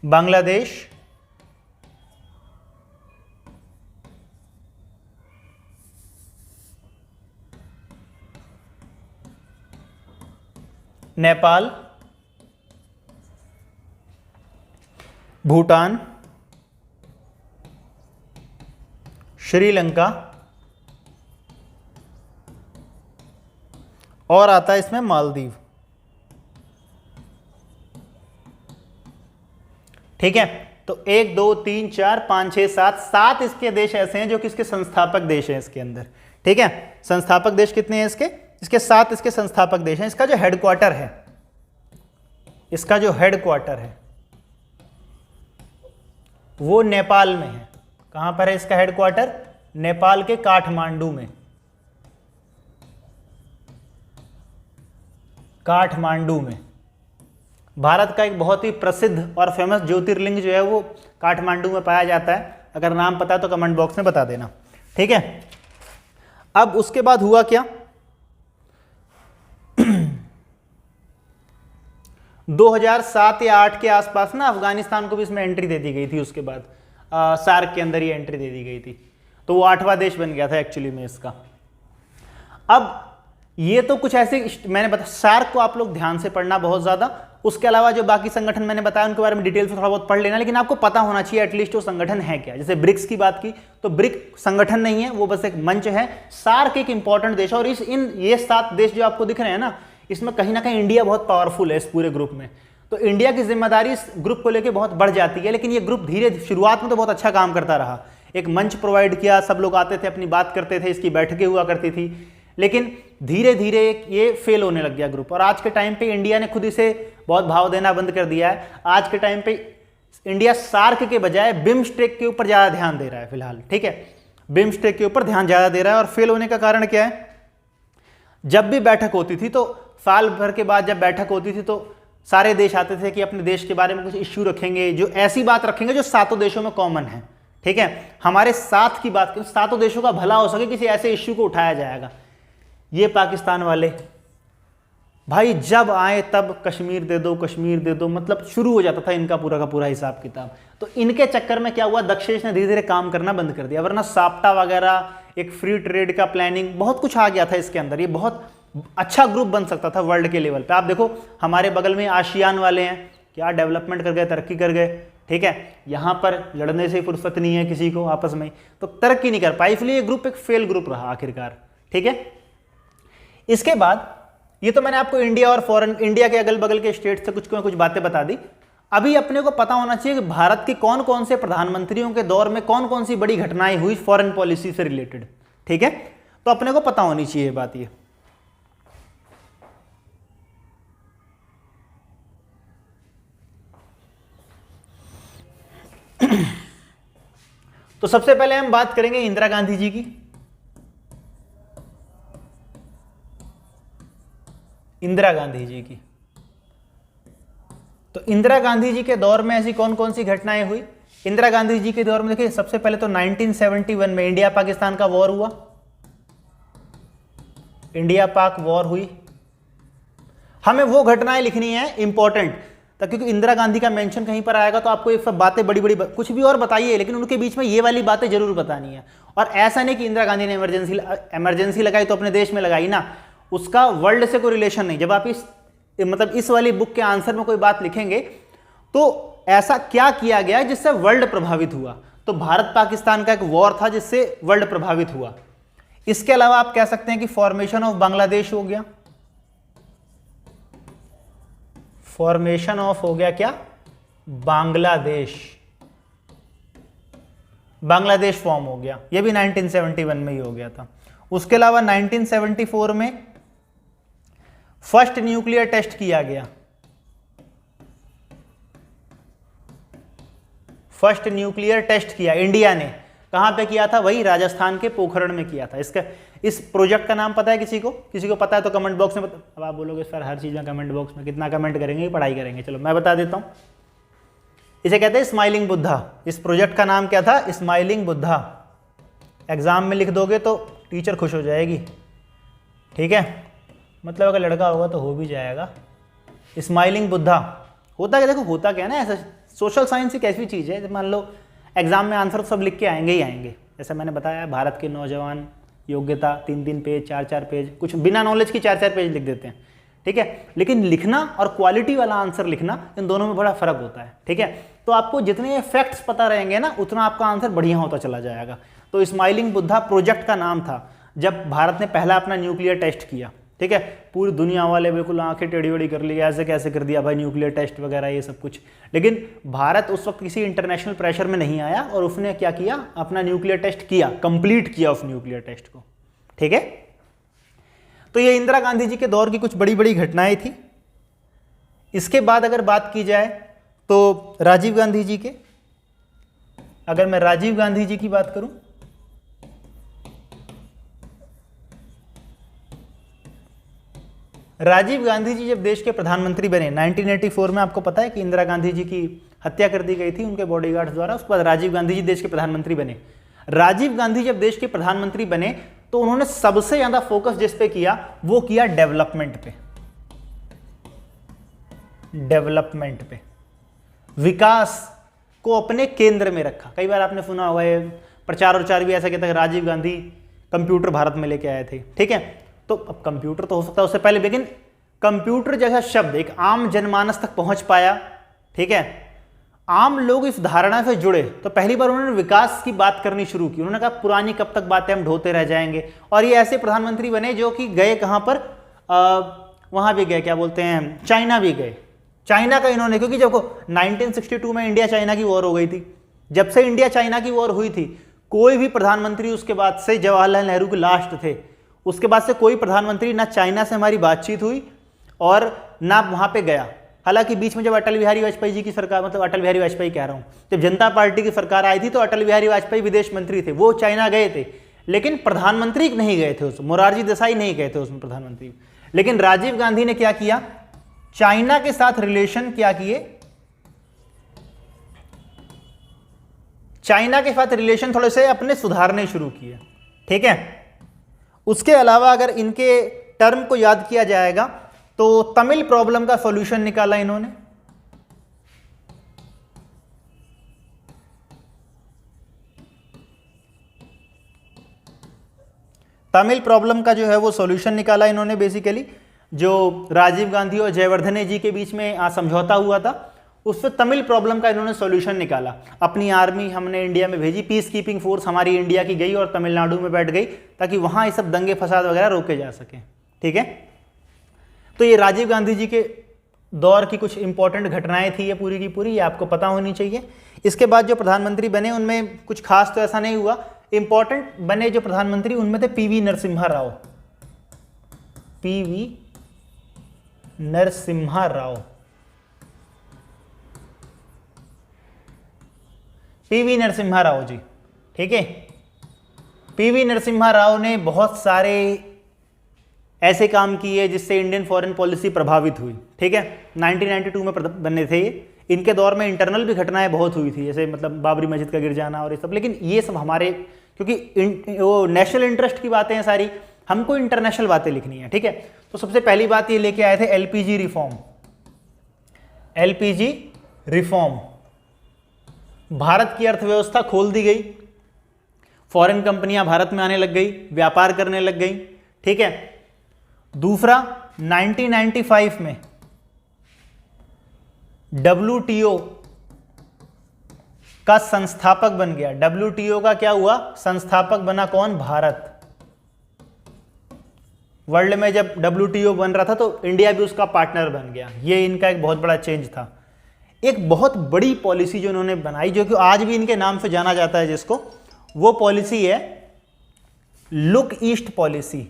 बांग्लादेश, नेपाल, भूटान, श्रीलंका, और आता है इसमें मालदीव। ठीक है, तो 1 2 3 4 5 6 7 इसके देश ऐसे हैं जो कि इसके संस्थापक देश हैं इसके अंदर। ठीक है, संस्थापक देश कितने हैं इसके 7 इसके संस्थापक देश हैं। इसका जो हेडक्वार्टर है वो नेपाल में है। कहां पर है इसका हेडक्वार्टर? नेपाल के काठमांडू में। भारत का एक बहुत ही प्रसिद्ध और फेमस ज्योतिर्लिंग जो है वो काठमांडू में पाया जाता है। अगर नाम पता है तो कमेंट बॉक्स में बता देना। ठीक है, अब उसके बाद हुआ क्या? 2007 या 8 के आसपास ना अफगानिस्तान को भी इसमें एंट्री दे दी गई थी। उसके बाद सार्क के अंदर ही एंट्री दे दी गई थी, तो वो 8वां देश बन गया था एक्चुअली में इसका। अब ये तो कुछ ऐसे मैंने बताया, सार्क को आप लोग ध्यान से पढ़ना बहुत ज़्यादा। उसके अलावा जो बाकी संगठन मैंने बताया उनके बारे में डिटेल से थोड़ा बहुत पढ़ लेना, लेकिन आपको पता होना चाहिए एटलीस्ट वो संगठन है क्या। जैसे ब्रिक्स की बात की तो ब्रिक संगठन नहीं है, वो बस एक मंच है। सार्क एक इंपॉर्टेंट देश है, और ये 7 देश जो आपको दिख रहे हैं ना, इसमें कहीं ना कहीं इंडिया बहुत पावरफुल है इस पूरे ग्रुप में। तो इंडिया की जिम्मेदारी इस ग्रुप को लेकर बहुत बढ़ जाती है। लेकिन ये ग्रुप धीरे शुरुआत में तो बहुत अच्छा काम करता रहा, एक मंच प्रोवाइड किया, सब लोग आते थे, अपनी बात करते थे, इसकी बैठकें हुआ करती थी। लेकिन धीरे धीरे ये फेल होने लग गया ग्रुप, और आज के टाइम पे इंडिया ने खुद इसे बहुत भाव देना बंद कर दिया है। आज के टाइम पे इंडिया सार्क के बजाय बिम्स्टेक के ऊपर ज़्यादा ध्यान दे रहा है फिलहाल। ठीक है, बिम्स्टेक के ऊपर ध्यान ज़्यादा दे रहा है। और फेल होने का कारण क्या है? जब भी बैठक होती थी तो साल भर के बाद जब बैठक होती थी तो सारे देश आते थे कि अपने देश के बारे में कुछ इश्यू रखेंगे, जो ऐसी बात रखेंगे जो 7 देशों में कॉमन है। ठीक है, हमारे साथ की बात, 7 देशों का भला हो सके, किसी ऐसे इश्यू को उठाया जाएगा। ये पाकिस्तान वाले भाई जब आए तब कश्मीर दे दो, कश्मीर दे दो, मतलब शुरू हो जाता था इनका पूरा का पूरा हिसाब किताब। तो इनके चक्कर में क्या हुआ, दक्षेश ने धीरे धीरे काम करना बंद कर दिया। वरना साप्टा वगैरह, एक फ्री ट्रेड का प्लानिंग, बहुत कुछ आ गया था इसके अंदर। ये बहुत अच्छा ग्रुप बन सकता था वर्ल्ड के लेवल पे। आप देखो हमारे बगल में आसियान वाले हैं, क्या डेवलपमेंट कर गए, तरक्की कर गए। ठीक है, यहाँ पर लड़ने से फुर्सत नहीं है किसी को आपस में, तो तरक्की नहीं कर पाई, इसलिए ये ग्रुप एक फेल ग्रुप रहा आखिरकार। ठीक है, इसके बाद ये तो मैंने आपको इंडिया और इंडिया के अगल बगल के स्टेट से कुछ बातें बता दी। अभी अपने को पता होना चाहिए कि भारत के कौन कौन से प्रधानमंत्रियों के दौर में कौन कौन सी बड़ी घटनाएं हुई फॉरेन पॉलिसी से रिलेटेड। ठीक है, तो अपने को पता होनी चाहिए बात ये। तो सबसे पहले हम बात करेंगे इंदिरा गांधी जी की। इंदिरा गांधी जी की, तो इंदिरा गांधी जी के दौर में ऐसी कौन कौन सी घटनाएं हुई? इंदिरा गांधी जी के दौर में देखिए, सबसे पहले तो 1971 में इंडिया पाकिस्तान का वॉर हुआ। इंडिया पाक वॉर हुई। हमें वो घटनाएं लिखनी है इंपॉर्टेंट, क्योंकि इंदिरा गांधी का मेंशन कहीं पर आएगा तो आपको ये सब बातें बड़ी बड़ी कुछ भी और बताइए, लेकिन उनके बीच में ये वाली बातें जरूर बतानी है। और ऐसा नहीं कि इंदिरा गांधी ने इमरजेंसी लगाई तो अपने देश में लगाई ना, उसका वर्ल्ड से कोई रिलेशन नहीं। जब आप इस वाली बुक के आंसर में कोई बात लिखेंगे तो ऐसा क्या किया गया जिससे वर्ल्ड प्रभावित हुआ, तो भारत पाकिस्तान का एक वॉर था जिससे वर्ल्ड प्रभावित हुआ। इसके अलावा आप कह सकते हैं कि फॉर्मेशन ऑफ बांग्लादेश हो गया। फॉर्मेशन ऑफ हो गया क्या? बांग्लादेश। बांग्लादेश फॉर्म हो गया, यह भी 1971 में ही हो गया था। उसके अलावा 1974 में फर्स्ट न्यूक्लियर टेस्ट किया गया। फर्स्ट न्यूक्लियर टेस्ट किया इंडिया ने, कहां पे किया था? वही राजस्थान के पोखरण में किया था। इस प्रोजेक्ट का नाम पता है किसी को? किसी को पता है तो कमेंट बॉक्स में अब आप बोलोगे सर हर चीज में कमेंट बॉक्स में कितना कमेंट करेंगे, पढ़ाई करेंगे। चलो मैं बता देता हूं, इसे कहते हैं स्माइलिंग बुद्धा। इस प्रोजेक्ट का नाम क्या था? स्माइलिंग बुद्धा। एग्जाम में लिख दोगे तो टीचर खुश हो जाएगी। ठीक है, मतलब अगर लड़का होगा तो हो भी जाएगा। स्माइलिंग बुद्धा होता क्या? देखो होता क्या है ना, ऐसा सोशल साइंस एक ऐसी चीज़ है, मान लो एग्जाम में आंसर सब लिख के आएंगे ही आएंगे। जैसे मैंने बताया भारत के नौजवान योग्यता 3-3 पेज 4-4 पेज, कुछ बिना नॉलेज की 4-4 पेज लिख देते हैं। ठीक है, लेकिन लिखना और क्वालिटी वाला आंसर लिखना, इन दोनों में बड़ा फर्क होता है। ठीक है, तो आपको जितने फैक्ट्स पता रहेंगे ना उतना आपका आंसर बढ़िया होता चला जाएगा। तो स्माइलिंग बुद्धा प्रोजेक्ट का नाम था जब भारत ने पहला अपना न्यूक्लियर टेस्ट किया, ठीक है। पूरी दुनिया वाले बिल्कुल आंखें टेढ़ी वेढ़ी कर ली, ऐसे कैसे कर दिया भाई न्यूक्लियर टेस्ट वगैरह ये सब कुछ। लेकिन भारत उस वक्त किसी इंटरनेशनल प्रेशर में नहीं आया और उसने क्या किया, अपना न्यूक्लियर टेस्ट किया, कंप्लीट किया उस न्यूक्लियर टेस्ट को, ठीक है। तो ये इंदिरा गांधी जी के दौर की कुछ बड़ी बड़ी घटनाएं थी। इसके बाद अगर बात की जाए तो राजीव गांधी जी के, अगर मैं राजीव गांधी जी की बात करूं, राजीव गांधी जी जब देश के प्रधानमंत्री बने 1984 में, आपको पता है कि इंदिरा गांधी जी की हत्या कर दी गई थी उनके बॉडीगार्ड्स द्वारा। उसके बाद राजीव गांधी जी देश के प्रधानमंत्री बने। राजीव गांधी जब देश के प्रधानमंत्री बने तो उन्होंने सबसे ज्यादा फोकस जिस पे किया वो किया डेवलपमेंट पे, डेवलपमेंट पे, विकास को अपने केंद्र में रखा। कई बार आपने सुना होगा ये प्रचार भी ऐसा कहता है राजीव गांधी कंप्यूटर भारत में लेके आए थे, ठीक है। तो अब कंप्यूटर तो हो सकता है उससे पहले, लेकिन कंप्यूटर जैसा शब्द एक आम जनमानस तक पहुंच पाया, ठीक है। आम लोग इस धारणा से जुड़े तो पहली बार उन्होंने विकास की बात करनी शुरू की। उन्होंने कहा पुरानी कब तक बातें हम ढोते रह जाएंगे। और ये ऐसे प्रधानमंत्री बने जो कि गए कहां पर, वहां भी गए, क्या बोलते हैं, चाइना भी गए। चाइना का इन्होंने, क्योंकि जब 1962 में इंडिया चाइना की वॉर हो गई थी, जब से इंडिया चाइना की वॉर हुई थी कोई भी प्रधानमंत्री उसके बाद से, जवाहरलाल नेहरू के लास्ट थे, उसके बाद से कोई प्रधानमंत्री ना चाइना से हमारी बातचीत हुई और ना वहां पे गया। हालांकि बीच में जब अटल बिहारी वाजपेयी जी की सरकार, मतलब अटल बिहारी वाजपेयी कह रहा हूं, जब जनता पार्टी की सरकार आई थी तो अटल बिहारी वाजपेयी विदेश मंत्री थे, वो चाइना गए थे, लेकिन प्रधानमंत्री नहीं गए थे उसमें, मोरारजी देसाई नहीं गए थे उसमें प्रधानमंत्री। लेकिन राजीव गांधी ने क्या किया, चाइना के साथ रिलेशन क्या किए, चाइना के साथ रिलेशन थोड़े से अपने सुधारने शुरू किए, ठीक है। उसके अलावा अगर इनके टर्म को याद किया जाएगा तो तमिल प्रॉब्लम का सॉल्यूशन निकाला इन्होंने, तमिल प्रॉब्लम का जो है वो सॉल्यूशन निकाला इन्होंने। बेसिकली जो राजीव गांधी और जयवर्धने जी के बीच में समझौता हुआ था उससे तमिल प्रॉब्लम का इन्होंने सॉल्यूशन निकाला। अपनी आर्मी हमने इंडिया में भेजी, पीस कीपिंग फोर्स हमारी इंडिया की गई और तमिलनाडु में बैठ गई ताकि वहां ये सब दंगे फसाद वगैरह रोके जा सके, ठीक है। तो ये राजीव गांधी जी के दौर की कुछ इंपॉर्टेंट घटनाएं थी, ये पूरी की पूरी ये आपको पता होनी चाहिए। इसके बाद जो प्रधानमंत्री बने उनमें कुछ खास तो ऐसा नहीं हुआ। इंपॉर्टेंट बने जो प्रधानमंत्री उनमें थे PV Narasimha Rao, PV Narasimha Rao, PV Narasimha Rao ji, ठीक है। पीवी नरसिम्हा राव ने बहुत सारे ऐसे काम किए जिससे इंडियन फॉरेन पॉलिसी प्रभावित हुई, ठीक है। 1992 में बने थे ये। इनके दौर में इंटरनल भी घटनाएं बहुत हुई थी, जैसे मतलब बाबरी मस्जिद का गिर जाना और ये सब, लेकिन ये सब हमारे, क्योंकि वो नेशनल इंटरेस्ट की बातें हैं सारी, हमको इंटरनेशनल बातें लिखनी है, ठीक है। तो सबसे पहली बात ये लेके आए थे LPG reform, LPG reform. Bharat की अर्थव्यवस्था खोल दी गई, फॉरेन कंपनियां भारत में आने लग गई, व्यापार करने लग गई, ठीक है। दूसरा 1995 में WTO का संस्थापक बन गया। WTO का क्या हुआ, संस्थापक बना कौन, भारत। वर्ल्ड में जब WTO बन रहा था तो इंडिया भी उसका पार्टनर बन गया। ये इनका एक बहुत बड़ा चेंज था। एक बहुत बड़ी पॉलिसी जो इन्होंने बनाई, जो कि आज भी इनके नाम से जाना जाता है जिसको, वो पॉलिसी है look east policy,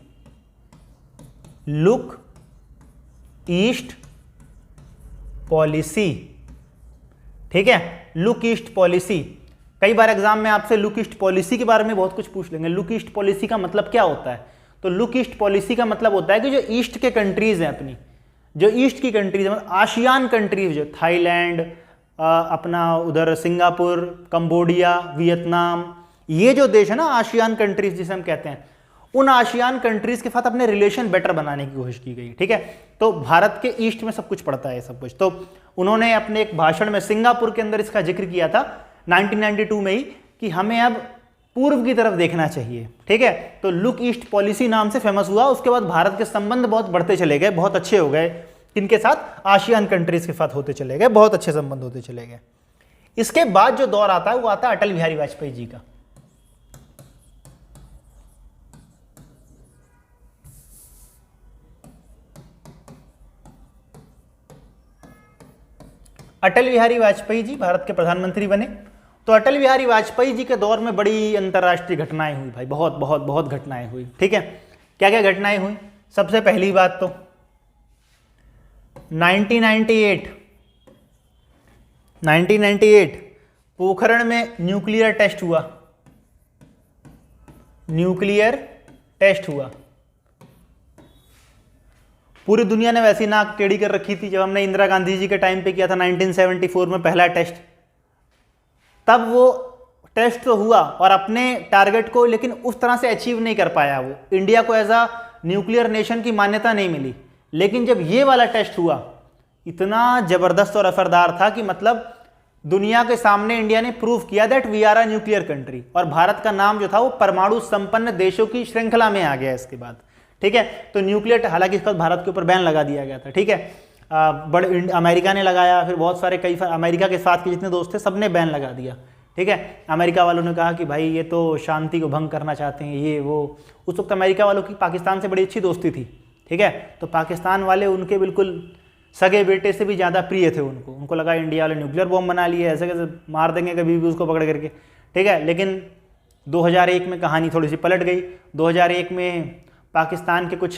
look east policy, ठीक है। लुक ईस्ट पॉलिसी, कई बार एग्जाम में आपसे लुक ईस्ट पॉलिसी के बारे में बहुत कुछ पूछ लेंगे। लुक ईस्ट पॉलिसी का मतलब क्या होता है, तो लुक ईस्ट पॉलिसी का मतलब होता है कि जो ईस्ट के कंट्रीज हैं, अपनी जो ईस्ट की कंट्रीज है, मतलब आशियान कंट्रीज, जो थाईलैंड, अपना उधर सिंगापुर, कंबोडिया, वियतनाम, ये जो देश है ना आशियान कंट्रीज जिसे हम कहते हैं, उन आशियान कंट्रीज के साथ अपने रिलेशन बेटर बनाने की कोशिश की गई, ठीक है। तो भारत के ईस्ट में सब कुछ पड़ता है सब कुछ। तो उन्होंने अपने एक भाषण में सिंगापुर के अंदर इसका जिक्र किया था 1992 में ही, कि हमें अब पूर्व की तरफ देखना चाहिए, ठीक है। तो लुक ईस्ट पॉलिसी नाम से फेमस हुआ। उसके बाद भारत के संबंध बहुत बढ़ते चले गए, बहुत अच्छे हो गए, किनके साथ, आशियान कंट्रीज के साथ होते चले गए, बहुत अच्छे संबंध होते चले गए। इसके बाद जो दौर आता है वो आता है अटल बिहारी वाजपेयी जी का। अटल बिहारी वाजपेयी जी भारत के प्रधानमंत्री बने। तो अटल बिहारी वाजपेयी जी के दौर में बड़ी अंतर्राष्ट्रीय घटनाएं हुई भाई, बहुत बहुत बहुत घटनाएं हुई। ठीक है, क्या क्या घटनाएं हुई? सबसे पहली बात तो 1998 पोखरण में न्यूक्लियर टेस्ट हुआ। न्यूक्लियर टेस्ट हुआ। पूरी दुनिया ने वैसी नाक टेढ़ी कर रखी थी जब हमने इंदिरा गांधी जी के टाइम पे किया था 1974 में पहला टेस्ट। तब वो टेस्ट तो हुआ और अपने टारगेट को लेकिन उस तरह से अचीव नहीं कर पाया। वो इंडिया को एज अ न्यूक्लियर नेशन की मान्यता नहीं मिली। लेकिन जब ये वाला टेस्ट हुआ इतना जबरदस्त और असरदार था कि मतलब दुनिया के सामने इंडिया ने प्रूव किया that we are a nuclear country, और भारत का नाम जो था वो परमाणु संपन्न देशों की श्रृंखला में आ गया इसके बाद। ठीक है, तो न्यूक्लियर, हालांकि इसके बाद भारत के ऊपर बैन लगा दिया गया था। ठीक है, बड़े अमेरिका ने लगाया, फिर बहुत सारे कई अमेरिका के साथ के जितने दोस्त थे सबने बैन लगा दिया। ठीक है, अमेरिका वालों ने कहा कि भाई ये तो शांति को भंग करना चाहते हैं, ये वो। उस वक्त अमेरिका वालों की पाकिस्तान से बड़ी अच्छी दोस्ती थी। ठीक है, तो पाकिस्तान वाले उनके बिल्कुल सगे बेटे से भी ज़्यादा प्रिय थे उनको लगा इंडिया वाले न्यूक्लियर बॉम्ब बना लिए, ऐसे कैसे मार देंगे कभी भी उसको पकड़ करके। ठीक है, लेकिन 2001 में कहानी थोड़ी सी पलट गई। 2001 में पाकिस्तान के कुछ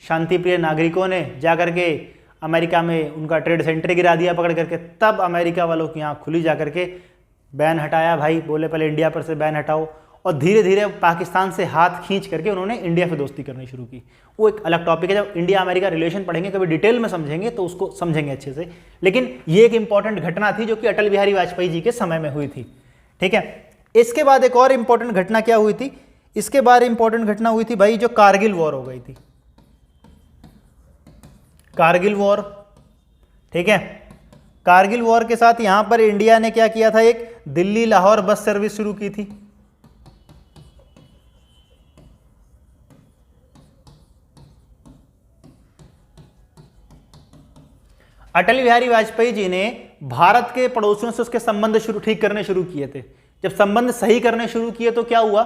शांति प्रिय नागरिकों ने जा करके अमेरिका में उनका ट्रेड सेंटर गिरा दिया पकड़ करके। तब अमेरिका वालों की आँख खुली, जा करके बैन हटाया भाई, बोले पहले इंडिया पर से बैन हटाओ, और धीरे धीरे पाकिस्तान से हाथ खींच करके उन्होंने इंडिया से दोस्ती करनी शुरू की। वो एक अलग टॉपिक है, जब इंडिया अमेरिका रिलेशन पढ़ेंगे कभी डिटेल में समझेंगे तो उसको समझेंगे अच्छे से। लेकिन ये एक इंपॉर्टेंट घटना थी जो कि अटल बिहारी वाजपेयी जी के समय में हुई थी। ठीक है, इसके बाद एक और इंपॉर्टेंट घटना क्या हुई थी? इसके बाद इंपॉर्टेंट घटना हुई थी भाई जो कारगिल वॉर हो गई थी। कारगिल वॉर। ठीक है, कारगिल वॉर के साथ यहां पर इंडिया ने क्या किया था, एक दिल्ली लाहौर बस सर्विस शुरू की थी। अटल बिहारी वाजपेयी जी ने भारत के पड़ोसियों से उसके संबंध ठीक करने शुरू किए थे। जब संबंध सही करने शुरू किए तो क्या हुआ,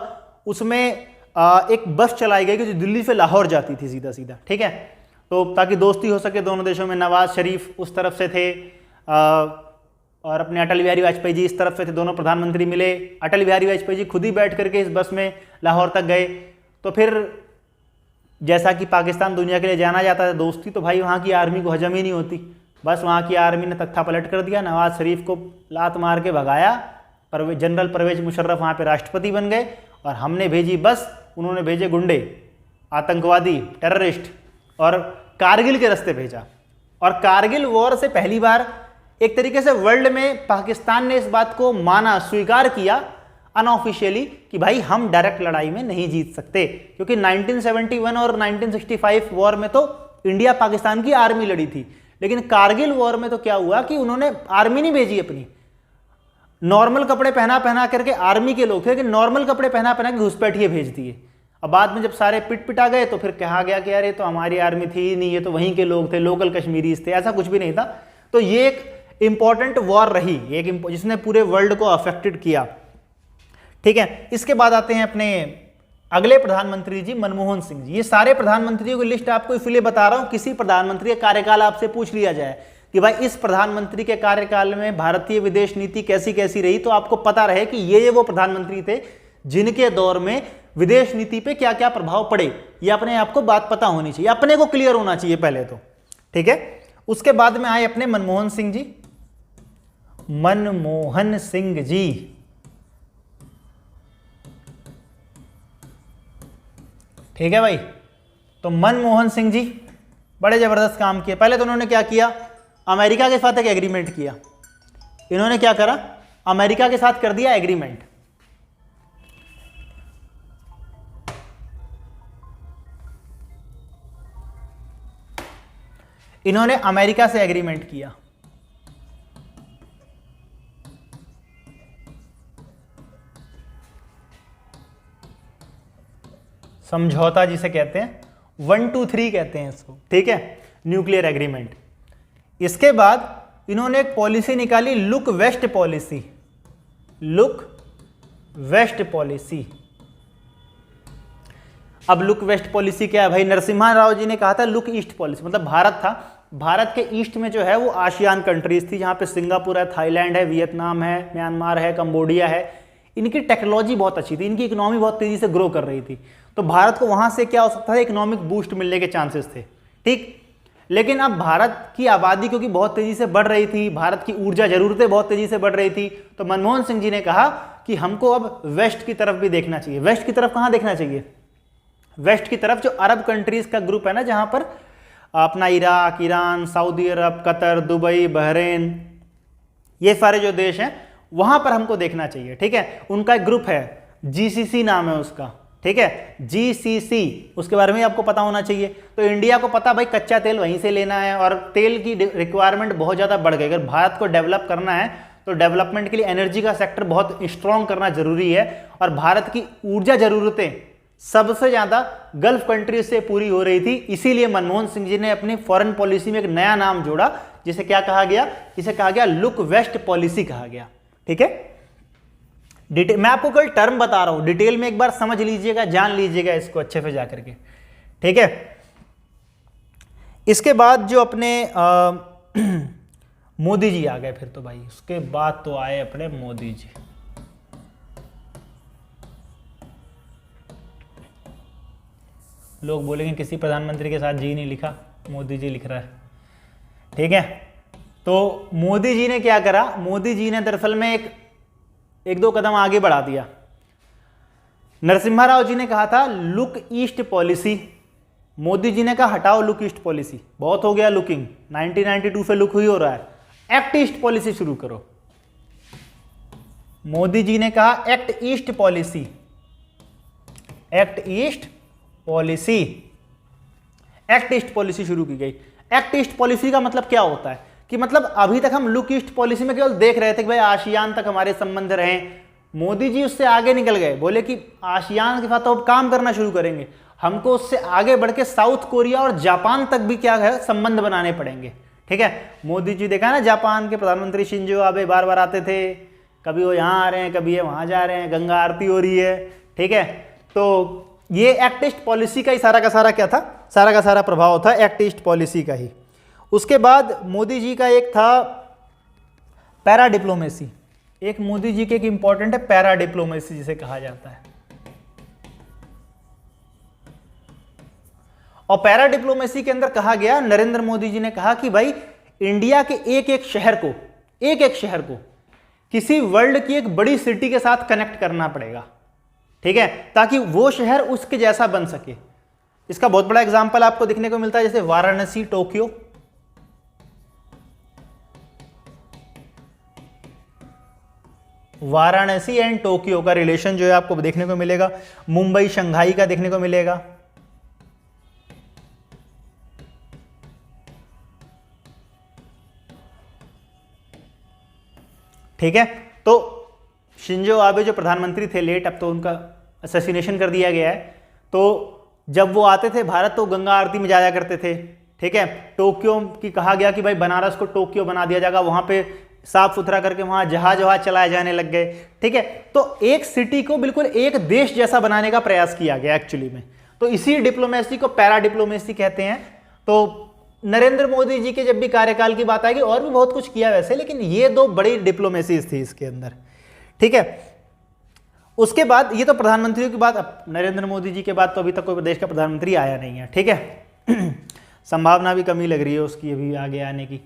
उसमें एक बस चलाई गई जो दिल्ली से लाहौर जाती थी सीधा सीधा। ठीक है, तो ताकि दोस्ती हो सके दोनों देशों में। नवाज शरीफ उस तरफ से थे और अपने अटल बिहारी वाजपेयी जी इस तरफ से थे, दोनों प्रधानमंत्री मिले। अटल बिहारी वाजपेयी जी खुद ही बैठ करके इस बस में लाहौर तक गए। तो फिर जैसा कि पाकिस्तान दुनिया के लिए जाना जाता है दोस्ती, तो भाई वहाँ की आर्मी को हजम ही नहीं होती। बस वहाँ की आर्मी ने तख्ता पलट कर दिया, नवाज शरीफ को लात मार के भगाया। जनरल परवेज मुशर्रफ वहाँ पे राष्ट्रपति बन गए और हमने भेजी बस, उन्होंने भेजे गुंडे, आतंकवादी, टेररिस्ट, और कारगिल के रास्ते भेजा। और कारगिल वॉर से पहली बार एक तरीके से वर्ल्ड में पाकिस्तान ने इस बात को माना, स्वीकार किया अनऑफिशियली कि भाई हम डायरेक्ट लड़ाई में नहीं जीत सकते। क्योंकि 1971 और 1965 वॉर में तो इंडिया पाकिस्तान की आर्मी लड़ी थी, लेकिन कारगिल वॉर में तो क्या हुआ कि उन्होंने आर्मी नहीं भेजी अपनी, नॉर्मल कपड़े पहना करके, आर्मी के लोग थे लेकिन नॉर्मल कपड़े पहना के घुसपैठिए भेज दिए। अब बाद में जब सारे पिटा गए तो फिर कहा गया कि यार ये तो हमारी आर्मी थी ही नहीं, ये तो वहीं के लोग थे, लोकल कश्मीरीज थे। ऐसा कुछ भी नहीं था। तो ये एक इंपॉर्टेंट वॉर रही, एक जिसने पूरे वर्ल्ड को अफेक्टेड किया। ठीक है, इसके बाद आते हैं अपने अगले प्रधानमंत्री जी, मनमोहन सिंह जी। ये सारे प्रधानमंत्रियों की लिस्ट आपको इसलिए बता रहा हूं, किसी प्रधानमंत्री का कार्यकाल आपसे पूछ लिया जाए कि भाई इस प्रधानमंत्री के कार्यकाल में भारतीय विदेश नीति कैसी कैसी रही, तो आपको पता रहे कि ये वो प्रधानमंत्री थे जिनके दौर में विदेश नीति पे क्या क्या प्रभाव पड़े। ये अपने आप को बात पता होनी चाहिए, अपने को क्लियर होना चाहिए पहले तो। ठीक है, उसके बाद में आए अपने मनमोहन सिंह जी। मनमोहन सिंह जी ठीक है भाई, तो मनमोहन सिंह जी बड़े जबरदस्त काम किए। पहले तो उन्होंने क्या किया, अमेरिका के साथ एक एग्रीमेंट किया। इन्होंने क्या करा, अमेरिका के साथ कर दिया एग्रीमेंट। इन्होंने अमेरिका से एग्रीमेंट किया। समझौता जिसे कहते हैं, 1, 2, 3 कहते हैं इसको। ठीक है, न्यूक्लियर एग्रीमेंट। इसके बाद इन्होंने एक पॉलिसी निकाली, look west policy. Look west policy. अब लुक वेस्ट पॉलिसी क्या है भाई, नरसिम्हा राव जी ने कहा था लुक ईस्ट पॉलिसी, मतलब भारत था भारत के ईस्ट में जो है वो आसियान कंट्रीज थी, जहाँ पे सिंगापुर है, थाईलैंड है, वियतनाम है, म्यांमार है, कंबोडिया है। इनकी टेक्नोलॉजी बहुत अच्छी थी, इनकी इकोनॉमी बहुत तेजी से ग्रो कर रही थी, तो भारत को वहाँ से क्या हो सकता है, इकोनॉमिक बूस्ट मिलने के चांसेस थे। ठीक, लेकिन अब भारत की आबादी क्योंकि बहुत तेजी से बढ़ रही थी, भारत की ऊर्जा जरूरतें बहुत तेजी से बढ़ रही थी, तो मनमोहन सिंह जी ने कहा कि हमको अब वेस्ट की तरफ भी देखना चाहिए। वेस्ट की तरफ कहाँ देखना चाहिए? वेस्ट की तरफ जो अरब कंट्रीज का ग्रुप है ना, जहां पर अपना इराक, ईरान, सऊदी अरब, कतर, दुबई, बहरीन, ये सारे जो देश हैं वहां पर हमको देखना चाहिए। ठीक है, उनका एक ग्रुप है, जीसीसी नाम है उसका। ठीक है, जीसीसी, उसके बारे में आपको पता होना चाहिए। तो इंडिया को पता भाई कच्चा तेल वहीं से लेना है और तेल की रिक्वायरमेंट बहुत ज़्यादा बढ़ गई। अगर भारत को डेवलप करना है तो डेवलपमेंट के लिए एनर्जी का सेक्टर बहुत स्ट्रॉन्ग करना जरूरी है, और भारत की ऊर्जा जरूरतें सबसे ज़्यादा गल्फ कंट्रीज से पूरी हो रही थी। इसीलिए मनमोहन सिंह जी ने अपनी फॉरेन पॉलिसी में एक नया नाम जोड़ा, जिसे क्या कहा गया? जिसे कहा गया लुक वेस्ट पॉलिसी कहा गया। ठीक है, मैं आपको कल टर्म बता रहा हूं, डिटेल में एक बार समझ लीजिएगा, जान लीजिएगा इसको अच्छे से जाकर के। ठीक है, इसके बाद जो अपने मोदी जी आ गए फिर तो भाई, उसके बाद तो आए अपने मोदी जी। लोग बोलेंगे किसी प्रधानमंत्री के साथ जी नहीं लिखा, मोदी जी लिख रहा है। ठीक है, तो मोदी जी ने क्या करा? मोदी जी ने दरअसल में एक दो कदम आगे बढ़ा दिया। नरसिम्हा राव जी ने कहा था look east policy, Modi ji ने कहा हटाओ लुक ईस्ट पॉलिसी, बहुत हो गया लुकिंग, 1992 से लुक ही हो रहा है, एक्ट ईस्ट पॉलिसी शुरू करो। मोदी जी ने कहा act east policy, act east policy, act east policy शुरू की गई। एक्ट ईस्ट पॉलिसी का मतलब क्या होता है कि मतलब अभी तक हम लुक ईस्ट पॉलिसी में केवल देख रहे थे कि भाई आसियान तक हमारे संबंध रहे। मोदी जी उससे आगे निकल गए, बोले कि आसियान के साथ तो अब काम करना शुरू करेंगे, हमको उससे आगे बढ़ के साउथ कोरिया और जापान तक भी क्या है संबंध बनाने पड़ेंगे। ठीक है, मोदी जी देखा ना, जापान के प्रधानमंत्री शिंजो आबे बार बार आते थे, कभी वो यहाँ आ रहे हैं, कभी ये वहाँ जा रहे हैं, गंगा आरती हो रही है। ठीक है, तो ये एक्ट ईस्ट पॉलिसी का ही सारा का सारा क्या था, सारा का सारा प्रभाव था एक्ट ईस्ट पॉलिसी का ही। उसके बाद मोदी जी का एक था पैरा डिप्लोमेसी, एक मोदी जी के एक इंपॉर्टेंट है पैरा डिप्लोमेसी जिसे कहा जाता है। और पैरा डिप्लोमेसी के अंदर कहा गया, नरेंद्र मोदी जी ने कहा कि भाई इंडिया के एक एक शहर को किसी वर्ल्ड की एक बड़ी सिटी के साथ कनेक्ट करना पड़ेगा। ठीक है, ताकि वो शहर उसके जैसा बन सके। इसका बहुत बड़ा एग्जांपल आपको दिखने को मिलता है, जैसे Varanasi, Tokyo. Varanasi and Tokyo का रिलेशन जो है आपको देखने को मिलेगा, मुंबई शंघाई का देखने को मिलेगा। ठीक है, तो शिंजो आबे जो प्रधानमंत्री थे लेट, अब तो उनका असैसिनेशन कर दिया गया है, तो जब वो आते थे भारत तो गंगा आरती में जाया करते थे। ठीक है, टोक्यो की कहा गया कि भाई बनारस को टोक्यो बना दिया जाएगा, वहां पे साफ सुथरा करके वहां जहाज वहाज चलाए जाने लग गए। ठीक है, तो एक सिटी को बिल्कुल एक देश जैसा बनाने का प्रयास किया गया एक्चुअली में, तो इसी डिप्लोमेसी को पैरा डिप्लोमेसी कहते हैं। तो नरेंद्र मोदी जी के जब भी कार्यकाल की बात आएगी, और भी बहुत कुछ किया वैसे, लेकिन ये दो बड़ी डिप्लोमेसीज थी इसके अंदर। ठीक है, उसके बाद ये तो प्रधानमंत्रियों की बात, अब नरेंद्र मोदी जी के बाद तो अभी तक कोई देश का प्रधानमंत्री आया नहीं है। ठीक है, संभावना भी कमी लग रही है उसकी अभी आगे आने की।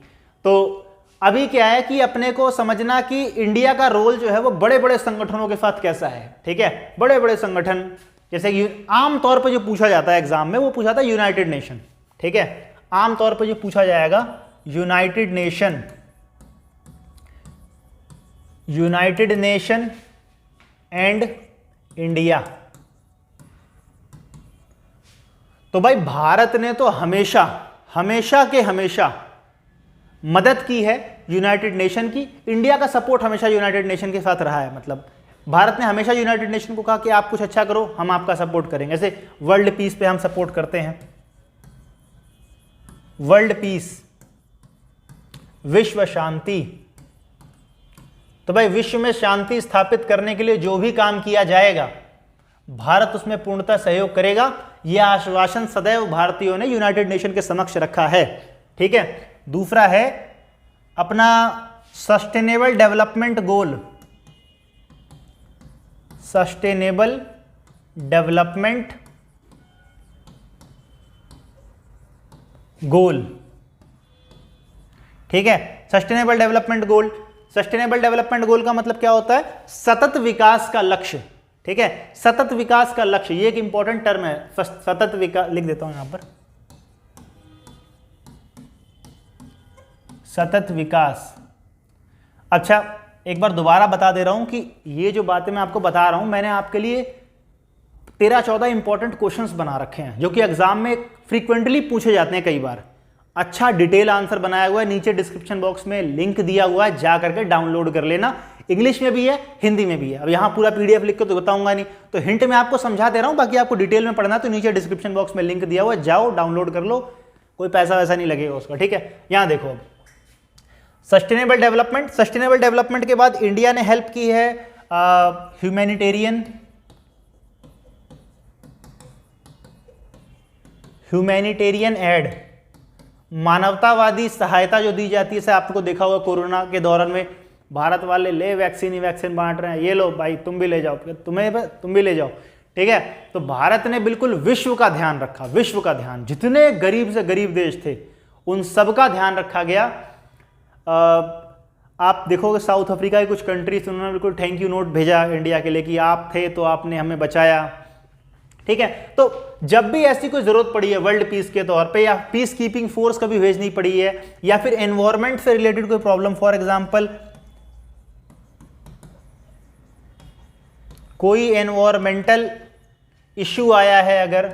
तो अभी क्या है कि अपने को समझना कि इंडिया का रोल जो है वो बड़े बड़े संगठनों के साथ कैसा है। ठीक है, बड़े बड़े संगठन, जैसे आमतौर पर जो पूछा जाता है एग्जाम में, वो पूछा जाता है यूनाइटेड नेशन। ठीक है, आमतौर पर जो पूछा जाएगा United nation, United nation and India. तो भाई भारत ने तो हमेशा हमेशा के हमेशा मदद की है यूनाइटेड नेशन की, इंडिया का सपोर्ट हमेशा यूनाइटेड नेशन के साथ रहा है। मतलब भारत ने हमेशा यूनाइटेड नेशन को कहा कि आप कुछ अच्छा करो, हम आपका सपोर्ट करेंगे। जैसे वर्ल्ड पीस पे हम सपोर्ट करते हैं, वर्ल्ड पीस, विश्व शांति। तो भाई विश्व में शांति स्थापित करने के लिए जो भी काम किया जाएगा, भारत उसमें पूर्णतः सहयोग करेगा। यह आश्वासन सदैव भारतीयों ने यूनाइटेड नेशन के समक्ष रखा है। ठीक है। दूसरा है अपना sustainable development goal, sustainable development goal, ठीक है। Sustainable development goal, sustainable development goal का मतलब क्या होता है? सतत विकास का लक्ष्य, ठीक है। सतत विकास का लक्ष्य, ये एक इंपॉर्टेंट टर्म है। सतत विकास लिख देता हूं यहां पर, सतत विकास। अच्छा, एक बार दोबारा बता दे रहा हूं कि ये जो बातें मैं आपको बता रहा हूं, मैंने आपके लिए 13-14 इंपॉर्टेंट क्वेश्चंस बना रखे हैं जो कि एग्जाम में फ्रीक्वेंटली पूछे जाते हैं कई बार। अच्छा डिटेल आंसर बनाया हुआ है, नीचे डिस्क्रिप्शन बॉक्स में लिंक दिया हुआ है, जा करके डाउनलोड कर लेना। इंग्लिश में भी है, हिंदी में भी है। अब यहाँ पूरा पीडीएफ लिख के तो बताऊंगा नहीं, तो हिंट में आपको समझा दे रहा हूँ। बाकी आपको डिटेल में पढ़ना तो नीचे डिस्क्रिप्शन बॉक्स में लिंक दिया हुआ है, जाओ डाउनलोड कर लो, कोई पैसा वैसा नहीं लगेगा उसका, ठीक है। यहाँ देखो, अब सस्टेनेबल डेवलपमेंट, सस्टेनेबल डेवलपमेंट के बाद इंडिया ने हेल्प की है ह्यूमैनिटेरियन, ह्यूमैनिटेरियन एड, मानवतावादी सहायता जो दी जाती है। जैसे आपको देखा होगा कोरोना के दौरान में भारत वाले ले वैक्सीन ही वैक्सीन बांट रहे हैं, ये लो भाई तुम भी ले जाओ, तुम भी ले जाओ, ठीक है। तो भारत ने बिल्कुल विश्व का ध्यान रखा, विश्व का ध्यान, जितने गरीब से गरीब देश थे उन सब का ध्यान रखा गया। आप देखोगे साउथ अफ्रीका की कुछ कंट्रीज, उन्होंने बिल्कुल थैंक यू नोट भेजा इंडिया के लिए कि आप थे तो आपने हमें बचाया, ठीक है। तो जब भी ऐसी कोई जरूरत पड़ी है वर्ल्ड पीस के तौर पे, या पीस कीपिंग फोर्स कभी भेजनी पड़ी है, या फिर एनवायरमेंट से रिलेटेड कोई प्रॉब्लम, फॉर एग्जांपल कोई एनवायरमेंटल इश्यू आया है, अगर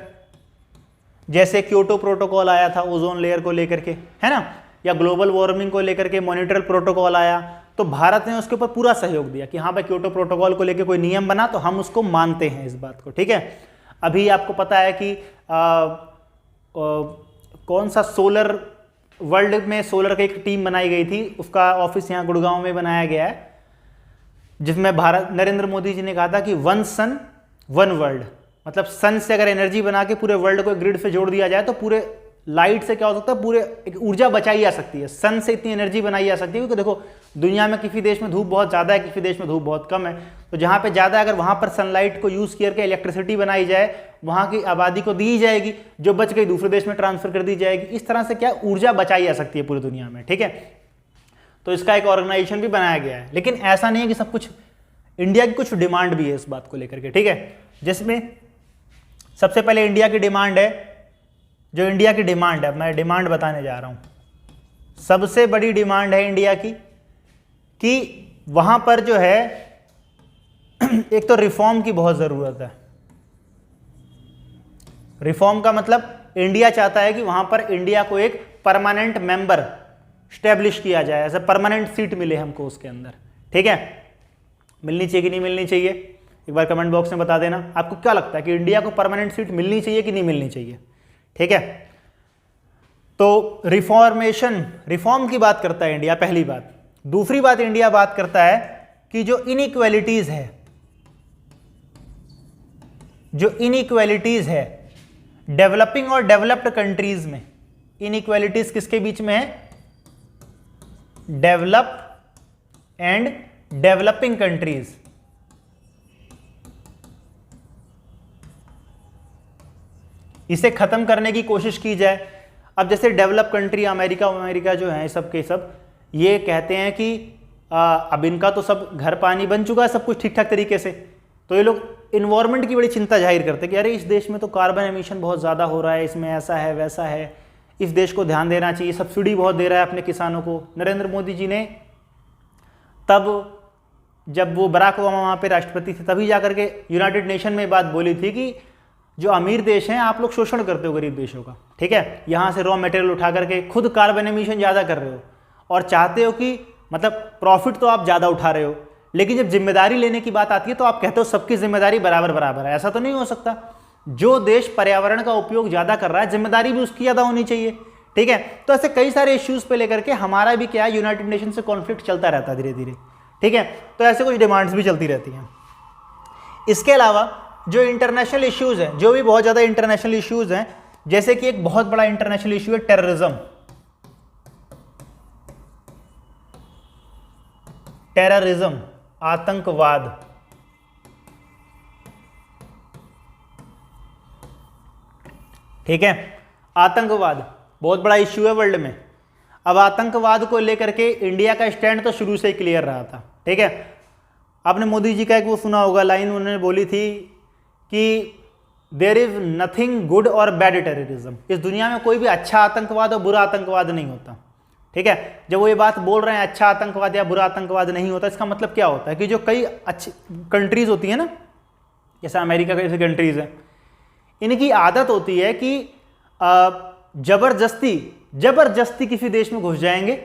जैसे क्योटो प्रोटोकॉल आया था ओजोन लेयर को लेकर के, है ना, या ग्लोबल वार्मिंग को लेकर के मॉनिटरल प्रोटोकॉल आया, तो भारत ने उसके ऊपर पूरा सहयोग दिया कि हाँ भाई क्योटो प्रोटोकॉल को लेकर कोई नियम बना तो हम उसको मानते हैं इस बात को, ठीक है। अभी आपको पता है कि कौन सा सोलर, वर्ल्ड में सोलर की एक टीम बनाई गई थी, उसका ऑफिस यहाँ गुड़गांव में बनाया गया है, जिसमें भारत, नरेंद्र मोदी जी ने कहा था कि वन सन वन वर्ल्ड, मतलब सन से अगर एनर्जी बना के पूरे वर्ल्ड को ग्रिड से जोड़ दिया जाए तो पूरे लाइट से क्या हो सकता है, पूरे एक ऊर्जा बचाई जा सकती है, सन से इतनी एनर्जी बनाई जा सकती है। क्योंकि देखो दुनिया में किसी देश में धूप बहुत ज़्यादा है, किसी देश में धूप बहुत कम है, तो जहाँ पे ज़्यादा अगर वहाँ पर सनलाइट को यूज़ करके इलेक्ट्रिसिटी बनाई जाए, वहाँ की आबादी को दी जाएगी, जो बच गई दूसरे देश में ट्रांसफर कर दी जाएगी। इस तरह से क्या ऊर्जा बचाई जा सकती है पूरी दुनिया में, ठीक है। तो इसका एक ऑर्गेनाइजेशन भी बनाया गया है, लेकिन ऐसा नहीं है कि सब कुछ, इंडिया की कुछ डिमांड भी है इस बात को लेकर के, ठीक है। जिसमें सबसे पहले इंडिया की डिमांड है, जो इंडिया की डिमांड है, मैं डिमांड बताने जा रहा हूं। सबसे बड़ी डिमांड है इंडिया की कि वहां पर जो है एक तो रिफॉर्म की बहुत जरूरत है। रिफॉर्म का मतलब इंडिया चाहता है कि वहां पर इंडिया को एक परमानेंट मेंबर स्टैब्लिश किया जाए, ऐसे परमानेंट सीट मिले हमको उसके अंदर, ठीक है। मिलनी चाहिए कि नहीं मिलनी चाहिए, एक बार कमेंट बॉक्स में बता देना। आपको क्या लगता है कि इंडिया को परमानेंट सीट मिलनी चाहिए कि नहीं मिलनी चाहिए, ठीक है। तो रिफॉर्मेशन, रिफॉर्म की बात करता है इंडिया, पहली बात। दूसरी बात इंडिया बात करता है कि जो इनइक्वालिटीज है, जो इनइक्वालिटीज है डेवलपिंग और डेवलप्ड कंट्रीज में, इनइक्वालिटीज किसके बीच में है, डेवलप एंड डेवलपिंग कंट्रीज। इसे खत्म करने की कोशिश की जाए। अब जैसे डेवलप कंट्री अमेरिका जो है सब के सब ये कहते हैं कि अब इनका तो सब घर पानी बन चुका है, सब कुछ ठीक ठाक तरीके से, तो ये लोग इन्वायरमेंट की बड़ी चिंता जाहिर करते हैं कि अरे इस देश में तो कार्बन एमिशन बहुत ज़्यादा हो रहा है, इसमें ऐसा है वैसा है, इस देश को ध्यान देना चाहिए, सब्सिडी बहुत दे रहा है अपने किसानों को। नरेंद्र मोदी जी ने तब जब वो बराक ओबामा वहाँ पे राष्ट्रपति थे तभी जाकर के यूनाइटेड नेशन में बात बोली थी कि जो अमीर देश हैं आप लोग शोषण करते हो गरीब देशों का, ठीक है। यहाँ से रॉ मटेरियल उठा करके खुद कार्बन एमिशन ज़्यादा कर रहे हो और चाहते हो कि मतलब प्रॉफिट तो आप ज़्यादा उठा रहे हो, लेकिन जब जिम्मेदारी लेने की बात आती है तो आप कहते हो सबकी जिम्मेदारी बराबर बराबर है। ऐसा तो नहीं हो सकता। जो देश पर्यावरण का उपयोग ज़्यादा कर रहा है जिम्मेदारी भी उसकी ज़्यादा होनी चाहिए, ठीक है। तो ऐसे कई सारे इश्यूज़ पे लेकर के हमारा भी क्या है, यूनाइटेड नेशन से कॉन्फ्लिक्ट चलता रहता है धीरे धीरे, ठीक है। तो ऐसे कुछ डिमांड्स भी चलती रहती हैं। इसके अलावा जो इंटरनेशनल इश्यूज़ हैं, जो भी बहुत ज़्यादा इंटरनेशनल इश्यूज़ हैं, जैसे कि एक बहुत बड़ा इंटरनेशनल इशू है टेररिज्म, टेररिज्म, आतंकवाद। ठीक है, आतंकवाद बहुत बड़ा इश्यू है वर्ल्ड में। अब आतंकवाद को लेकर के इंडिया का स्टैंड तो शुरू से ही क्लियर रहा था। ठीक है, आपने मोदी जी का एक वो सुना होगा लाइन, उन्होंने बोली थी कि देयर इज नथिंग गुड और बैड टेररिज्म। इस दुनिया में कोई भी अच्छा आतंकवाद और बुरा आतंकवाद नहीं होता। ठीक है, जब वो ये बात बोल रहे हैं अच्छा आतंकवाद या बुरा आतंकवाद नहीं होता, इसका मतलब क्या होता है कि जो कई अच्छी कंट्रीज होती है ना, जैसे अमेरिका जैसी कंट्रीज हैं, इनकी आदत होती है कि जबरदस्ती किसी देश में घुस जाएंगे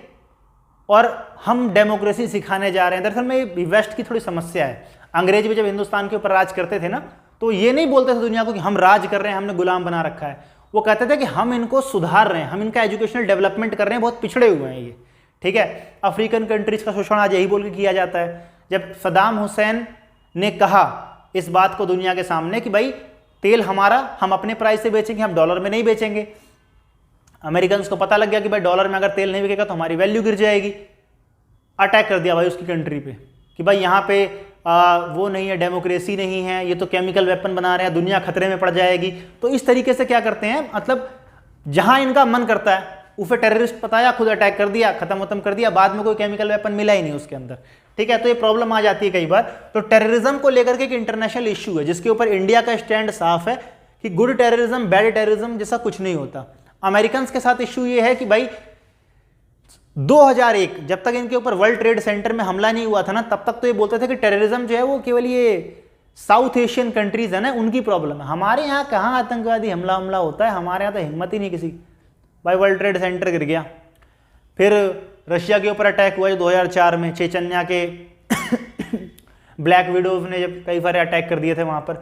और हम डेमोक्रेसी सिखाने जा रहे हैं। दरअसल में वेस्ट की थोड़ी समस्या है। अंग्रेज भी जब हिंदुस्तान के ऊपर राज करते थे ना, तो ये नहीं बोलते थे दुनिया को कि हम राज कर रहे हैं, हमने गुलाम बना रखा है। वो कहते थे कि हम इनको सुधार रहे हैं, हम इनका एजुकेशनल डेवलपमेंट कर रहे हैं, बहुत पिछड़े हुए हैं ये। ठीक है, अफ्रीकन कंट्रीज का शोषण आज यही बोल के किया जाता है। जब सद्दाम हुसैन ने कहा इस बात को दुनिया के सामने कि भाई तेल हमारा, हम अपने प्राइस से बेचेंगे, हम डॉलर में नहीं बेचेंगे, अमेरिकन को पता लग गया कि भाई डॉलर में अगर तेल नहीं बिकेगा तो हमारी वैल्यू गिर जाएगी। अटैक कर दिया भाई उसकी कंट्री पे कि भाई यहाँ पे वो नहीं है, डेमोक्रेसी नहीं है, ये तो केमिकल वेपन बना रहे हैं, दुनिया खतरे में पड़ जाएगी। तो इस तरीके से क्या करते हैं, मतलब जहां इनका मन करता है उसे टेररिस्ट बताया, खुद अटैक कर दिया, खत्म कर दिया, बाद में कोई केमिकल वेपन मिला ही नहीं उसके अंदर। ठीक है, तो ये प्रॉब्लम आ जाती है कई बार। तो टेररिज्म को लेकर के एक इंटरनेशनल इश्यू है जिसके ऊपर इंडिया का स्टैंड साफ है कि गुड टेररिज्म बैड टेररिज्म जैसा कुछ नहीं होता। अमेरिकन के साथ इश्यू ये है कि भाई 2001 जब तक इनके ऊपर वर्ल्ड ट्रेड सेंटर में हमला नहीं हुआ था ना, तब तक तो ये बोलते थे कि टेररिज्म जो है वो केवल ये साउथ एशियन कंट्रीज है ना, उनकी प्रॉब्लम है। हमारे यहाँ कहाँ आतंकवादी हमला होता है, हमारे यहाँ तो हिम्मत ही नहीं किसी। भाई वर्ल्ड ट्रेड सेंटर गिर गया, फिर रशिया के ऊपर अटैक हुआ जो 2004 में, चेचन्या के ब्लैक विडोज ने जब कई सारे अटैक कर दिए थे वहाँ पर।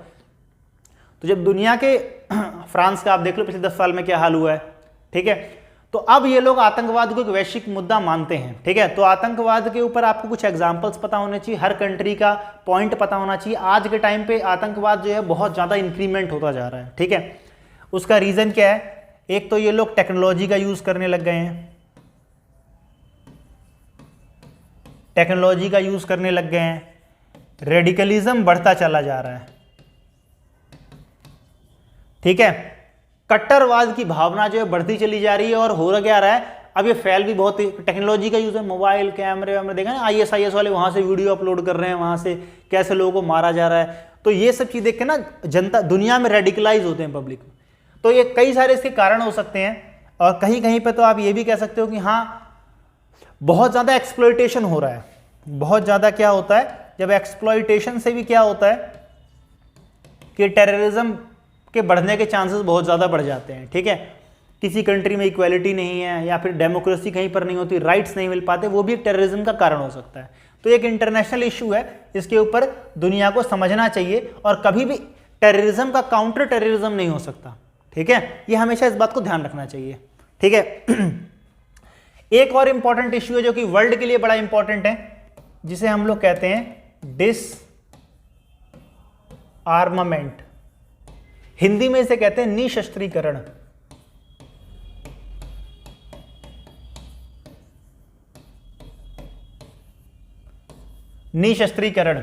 तो जब दुनिया के फ्रांस का आप देख लो पिछले 10 साल में क्या हाल हुआ है। ठीक है, तो अब ये लोग आतंकवाद को एक वैश्विक मुद्दा मानते हैं। ठीक है, तो आतंकवाद के ऊपर आपको कुछ एग्जांपल्स पता होने चाहिए, हर कंट्री का पॉइंट पता होना चाहिए। आज के टाइम पे आतंकवाद जो है बहुत ज़्यादा इंक्रीमेंट होता जा रहा है। ठीक है, उसका रीज़न क्या है, एक तो ये लोग टेक्नोलॉजी का यूज़ करने लग गए हैं, टेक्नोलॉजी का यूज़ करने लग गए हैं, रेडिकलिज्म बढ़ता चला जा रहा है। ठीक है, कट्टरवाद की भावना जो है बढ़ती चली जा रही है और हो क्या रहा है, अब ये फैल भी बहुत टेक्नोलॉजी का यूज़ है, मोबाइल कैमरे वैमरे देखा ना, ISIS वाले वहाँ से वीडियो अपलोड कर रहे हैं, वहाँ से कैसे लोगों को मारा जा रहा है। तो ये सब चीज़ देख के ना जनता दुनिया में रेडिकलाइज होते हैं पब्लिक। तो ये कई सारे इसके कारण हो सकते हैं और कहीं कहीं पे तो आप ये भी कह सकते हो कि हाँ बहुत ज़्यादा एक्सप्लॉयटेशन हो रहा है। बहुत ज़्यादा क्या होता है, जब एक्सप्लॉयटेशन से भी क्या होता है कि टेररिज्म के बढ़ने के चांसेस बहुत ज़्यादा बढ़ जाते हैं। ठीक है, किसी कंट्री में इक्वालिटी नहीं है या फिर डेमोक्रेसी कहीं पर नहीं होती, राइट्स नहीं मिल पाते, वो भी एक टेररिज्म का कारण हो सकता है। तो एक इंटरनेशनल इशू है, इसके ऊपर दुनिया को समझना चाहिए और कभी भी टेररिज्म का काउंटर टेररिज्म नहीं हो सकता। ठीक है, ये हमेशा इस बात को ध्यान रखना चाहिए। ठीक है, एक और इंपॉर्टेंट इशू है जो कि वर्ल्ड के लिए बड़ा इंपॉर्टेंट है, जिसे हम लोग कहते हैं डिस आर्मामेंट, हिंदी में इसे कहते हैं निशस्त्रीकरण। निशस्त्रीकरण,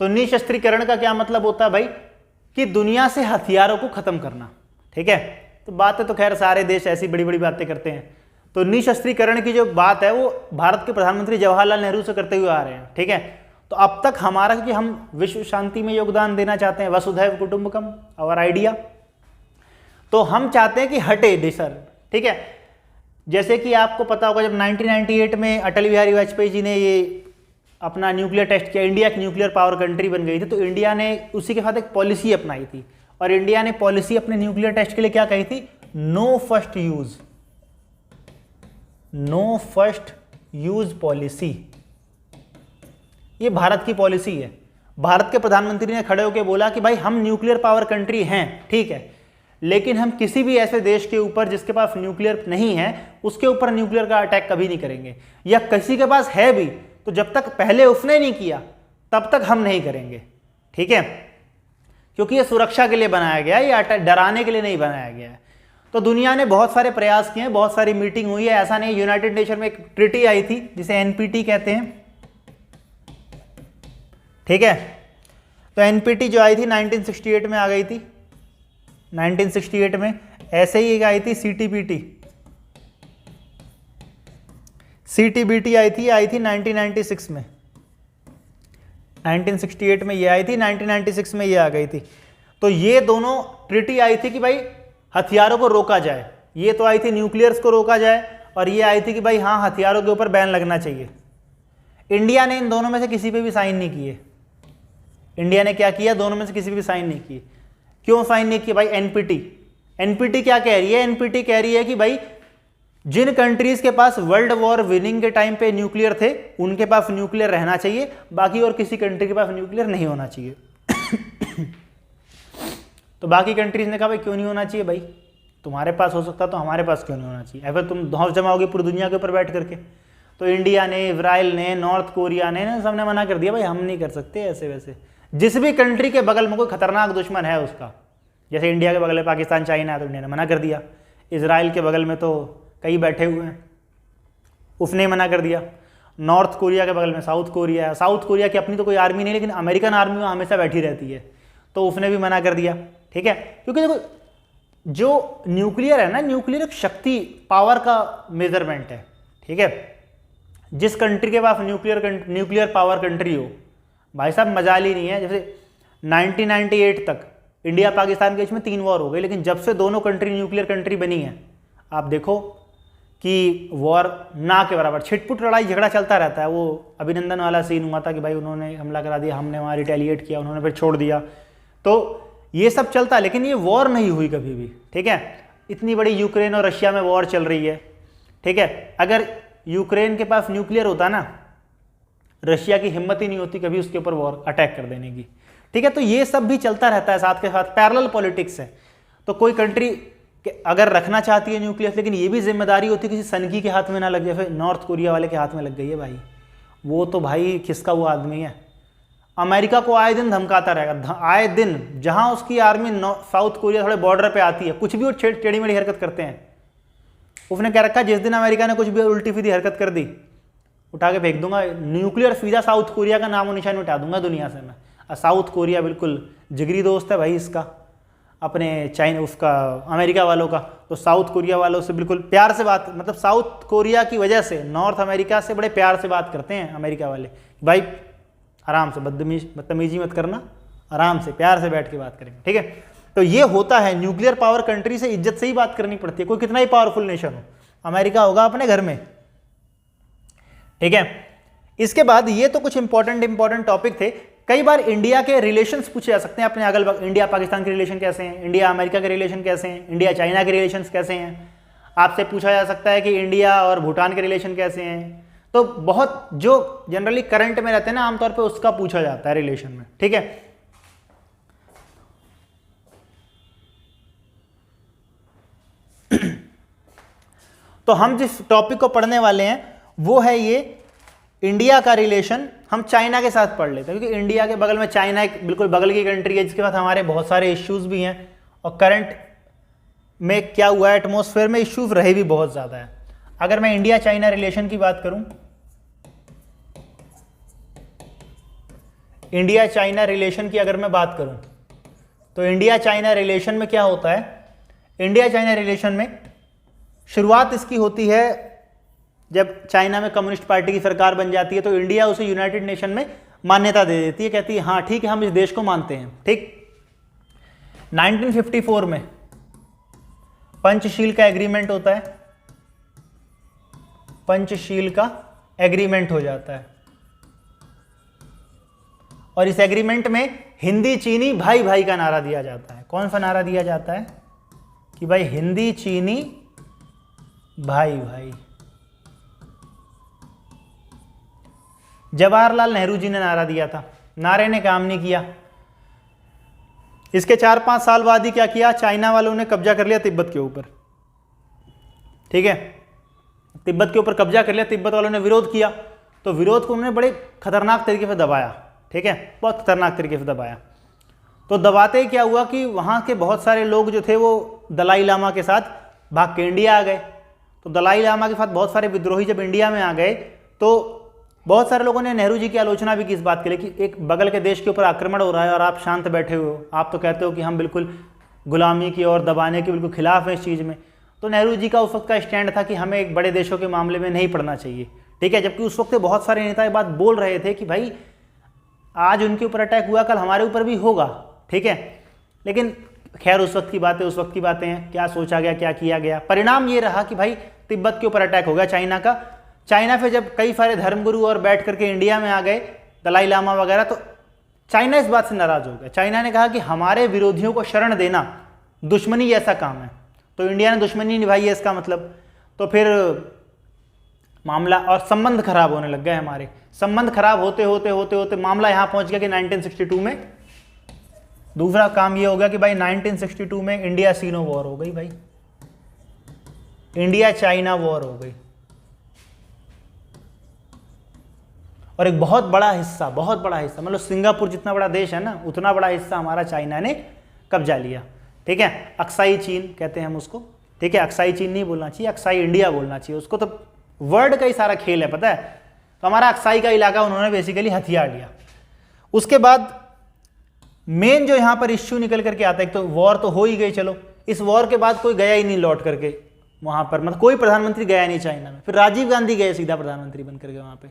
तो निशस्त्रीकरण का क्या मतलब होता है भाई, कि दुनिया से हथियारों को खत्म करना। ठीक है, तो बातें तो खैर सारे देश ऐसी बड़ी बड़ी बातें करते हैं। तो निशस्त्रीकरण की जो बात है वो भारत के प्रधानमंत्री जवाहरलाल नेहरू से करते हुए आ रहे हैं। ठीक है, तो अब तक हमारा, क्योंकि हम विश्व शांति में योगदान देना चाहते हैं, वसुधैव कुटुंबकम आवर आइडिया, तो हम चाहते हैं कि हटे देशर। ठीक है, जैसे कि आपको पता होगा जब 1998 में अटल बिहारी वाजपेयी जी ने ये अपना न्यूक्लियर टेस्ट किया, इंडिया एक न्यूक्लियर पावर कंट्री बन गई थी, तो इंडिया ने उसी के साथ एक पॉलिसी अपनाई थी और इंडिया ने पॉलिसी अपने न्यूक्लियर टेस्ट के लिए क्या कही थी, no first use, no first use policy. ये भारत की पॉलिसी है। भारत के प्रधानमंत्री ने खड़े होकर बोला कि भाई हम न्यूक्लियर पावर कंट्री हैं, ठीक है, लेकिन हम किसी भी ऐसे देश के ऊपर जिसके पास न्यूक्लियर नहीं है उसके ऊपर न्यूक्लियर का अटैक कभी नहीं करेंगे, या किसी के पास है भी तो जब तक पहले उसने नहीं किया तब तक हम नहीं करेंगे। ठीक है, क्योंकि ये सुरक्षा के लिए बनाया गया है, ये डराने के लिए नहीं बनाया गया है। तो दुनिया ने बहुत सारे प्रयास किए हैं, बहुत सारी मीटिंग हुई है, ऐसा नहीं। यूनाइटेड नेशन में एक ट्रीटी आई थी जिसे NPT कहते हैं, ठीक है। तो एनपीटी जो आई थी 1968 में आ गई थी, 1968 में। ऐसे ही एक आई थी सीटीबीटी, सीटीबीटी आई थी 1996 में, 1968 में ये आई थी, 1996 में ये आ गई थी। तो ये दोनों ट्रीटी आई थी कि भाई हथियारों को रोका जाए। ये तो आई थी न्यूक्लियर्स को रोका जाए, और ये आई थी कि भाई हाँ हथियारों के ऊपर बैन लगना चाहिए। इंडिया ने इन दोनों में से किसी पे भी साइन नहीं किए। इंडिया ने क्या किया, दोनों में से किसी पे भी साइन नहीं किए। क्यों साइन नहीं किए भाई? एनपीटी क्या कह रही है? एनपीटी कह रही है कि भाई जिन कंट्रीज के पास वर्ल्ड वॉर विनिंग के टाइम पे न्यूक्लियर थे उनके पास न्यूक्लियर रहना चाहिए, बाकी और किसी कंट्री के पास न्यूक्लियर नहीं होना चाहिए। तो बाकी कंट्रीज ने कहा भाई क्यों नहीं होना चाहिए भाई, तुम्हारे पास हो सकता तो हमारे पास क्यों नहीं होना चाहिए? ऐसा तुम धौंस जमाओगे पूरी दुनिया के ऊपर बैठ करके। तो इंडिया ने, इजराइल ने, नॉर्थ कोरिया ने सबने मना कर दिया भाई हम नहीं कर सकते ऐसे वैसे। जिस भी कंट्री के बगल में कोई खतरनाक दुश्मन है उसका, जैसे इंडिया के बगल में पाकिस्तान, चाइना है, तो इंडिया ने मना कर दिया। इजराइल के बगल में तो कई बैठे हुए हैं, उसने मना कर दिया। नॉर्थ कोरिया के बगल में साउथ कोरिया है, साउथ कोरिया की अपनी तो कोई आर्मी नहीं, लेकिन अमेरिकन आर्मी वहाँ हमेशा बैठी रहती है, तो उसने भी मना कर दिया। ठीक है, क्योंकि देखो जो न्यूक्लियर है ना, न्यूक्लियर एक शक्ति पावर का मेजरमेंट है। ठीक है, जिस कंट्री के पास न्यूक्लियर पावर कंट्री हो, भाई साहब मजाल ही नहीं है। जैसे 1998 तक इंडिया पाकिस्तान के बीच में 3 वॉर हो गए, लेकिन जब से दोनों कंट्री न्यूक्लियर कंट्री बनी है, आप देखो कि वॉर ना के बराबर, छिटपुट लड़ाई झगड़ा चलता रहता है। वो अभिनंदन वाला सीन हुआ था कि भाई उन्होंने हमला करा दिया, हमने वहाँ रिटेलिएट किया, उन्होंने फिर छोड़ दिया, तो ये सब चलता है, लेकिन ये वॉर नहीं हुई कभी भी। ठीक है, इतनी बड़ी यूक्रेन और रशिया में वॉर चल रही है। ठीक है, अगर यूक्रेन के पास न्यूक्लियर होता ना, रशिया की हिम्मत ही नहीं होती कभी उसके ऊपर वॉर अटैक कर देने की। ठीक है, तो ये सब भी चलता रहता है साथ के साथ, पैरेलल पॉलिटिक्स है। तो कोई कंट्री अगर रखना चाहती है न्यूक्लियर, लेकिन ये भी जिम्मेदारी होती है किसी सनकी के हाथ में ना लग जाए। फिर नॉर्थ कोरिया वाले के हाथ में लग गई है भाई, वो तो भाई खिसका हुआ आदमी है, अमेरिका को आए दिन धमकाता रहेगा, आए दिन जहां उसकी आर्मी साउथ कोरिया थोड़े बॉर्डर पे आती है, कुछ भी वो टेढ़ी मेढ़ी हरकत करते हैं। उसने कह रखा जिस दिन अमेरिका ने कुछ भी उल्टी सीधी हरकत कर दी, उठा के फेंक दूंगा, न्यूक्लियर सीधा साउथ कोरिया का नामो निशान उठा दूंगा दुनिया से मैं। और साउथ कोरिया बिल्कुल जिगरी दोस्त है भाई इसका, अपने चाइना उसका अमेरिका वालों का। तो साउथ कोरिया वालों से बिल्कुल प्यार से बात, मतलब साउथ कोरिया की वजह से नॉर्थ अमेरिका से बड़े प्यार से बात करते हैं अमेरिका वाले, भाई आराम से, बदतमीजी मत करना, आराम से प्यार से बैठ के बात करेंगे। ठीक है, तो ये होता है, न्यूक्लियर पावर कंट्री से इज्जत से ही बात करनी पड़ती है, कोई कितना ही पावरफुल नेशन हो। अमेरिका होगा अपने घर में। ठीक है, इसके बाद ये तो कुछ इंपॉर्टेंट टॉपिक थे। कई बार इंडिया के रिलेशंस पूछे जा सकते हैं अपने अगल बगल, इंडिया पाकिस्तान के रिलेशन कैसे हैं, इंडिया अमेरिका के रिलेशन कैसे हैं, इंडिया चाइना के रिलेशन कैसे हैं। आपसे पूछा जा सकता है कि इंडिया और भूटान के रिलेशन कैसे हैं। तो बहुत जो जनरली करंट में रहते हैं ना, आमतौर पे उसका पूछा जाता है रिलेशन में। ठीक है, तो हम जिस टॉपिक को पढ़ने वाले हैं वो है ये इंडिया का रिलेशन। हम चाइना के साथ पढ़ लेते हैं, क्योंकि इंडिया के बगल में चाइना एक बिल्कुल बगल की कंट्री है, जिसके बाद हमारे बहुत सारे इश्यूज भी हैं, और करंट में क्या हुआ है, एटमॉस्फेयर में इश्यूज रहे भी बहुत ज़्यादा है। अगर मैं इंडिया चाइना रिलेशन की बात करूं, इंडिया चाइना रिलेशन की अगर मैं बात करूं, तो इंडिया चाइना रिलेशन में क्या होता है, इंडिया चाइना रिलेशन में शुरुआत इसकी होती है जब चाइना में कम्युनिस्ट पार्टी की सरकार बन जाती है, तो इंडिया उसे यूनाइटेड नेशन में मान्यता दे देती है, कहती है हाँ ठीक है हम इस देश को मानते हैं। ठीक, 1954 में पंचशील का एग्रीमेंट होता है, पंचशील का एग्रीमेंट हो जाता है, और इस एग्रीमेंट में हिंदी चीनी भाई भाई का नारा दिया जाता है। कौन सा नारा दिया जाता है कि भाई हिंदी चीनी भाई भाई। जवाहरलाल नेहरू जी ने नारा दिया था, नारे ने काम नहीं किया। इसके 4-5 साल बाद ही क्या किया, चाइना वालों ने कब्जा कर लिया तिब्बत के ऊपर। ठीक है, तिब्बत के ऊपर कब्जा कर लिया, तिब्बत वालों ने विरोध किया, तो विरोध को उन्होंने बड़े खतरनाक तरीके से दबाया। ठीक है, बहुत खतरनाक तरीके से दबाया। तो दबाते ही क्या हुआ कि वहाँ के बहुत सारे लोग जो थे वो दलाई लामा के साथ भाग के इंडिया आ गए। तो दलाई लामा के साथ बहुत सारे विद्रोही जब इंडिया में आ गए, तो बहुत सारे लोगों ने नेहरू जी की आलोचना भी की इस बात के लिए कि एक बगल के देश के ऊपर आक्रमण हो रहा है और आप शांत बैठे हुए हो, आप तो कहते हो कि हम बिल्कुल गुलामी की और दबाने के बिल्कुल खिलाफ हैं इस चीज़ में। तो नेहरू जी का उस वक्त का स्टैंड था कि हमें एक बड़े देशों के मामले में नहीं पड़ना चाहिए, ठीक है। जबकि उस वक्त बहुत सारे नेता ये बात बोल रहे थे कि भाई आज उनके ऊपर अटैक हुआ, कल हमारे ऊपर भी होगा, ठीक है। लेकिन खैर उस वक्त की बातें हैं, क्या सोचा गया, क्या किया गया। परिणाम ये रहा कि भाई तिब्बत के ऊपर अटैक हो गया चाइना का। चाइना पे जब कई सारे धर्मगुरु और बैठ करके इंडिया में आ गए, दलाई लामा वगैरह, तो चाइना इस बात से नाराज हो गया। चाइना ने कहा कि हमारे विरोधियों को शरण देना दुश्मनी जैसा काम है, तो इंडिया ने दुश्मनी निभाई है इसका मतलब। तो फिर मामला और संबंध खराब होने लग गए हमारे। संबंध खराब होते होते होते होते मामला यहाँ पहुँच गया कि 1962 में दूसरा काम ये हो गया कि भाई 1962 में इंडिया सीनो वॉर हो गई, भाई इंडिया चाइना वॉर हो गई। और एक बहुत बड़ा हिस्सा मतलब सिंगापुर जितना बड़ा देश है ना, उतना बड़ा हिस्सा हमारा चाइना ने कब्जा लिया, ठीक है। अक्साई चीन कहते हैं हम उसको, ठीक है। अक्साई चीन नहीं बोलना चाहिए, अक्साई इंडिया बोलना चाहिए उसको, तो वर्ड का ही सारा खेल है, पता है। तो हमारा अक्साई का इलाका उन्होंने बेसिकली हथियार लिया। उसके बाद मेन जो यहाँ पर इश्यू निकल करके आता है, एक तो वॉर तो हो ही गई, चलो इस वॉर के बाद कोई गया ही नहीं लौट करके वहाँ पर, मतलब कोई प्रधानमंत्री गया नहीं चाइना में। फिर राजीव गांधी गए सीधा प्रधानमंत्री बन करके वहाँ पे,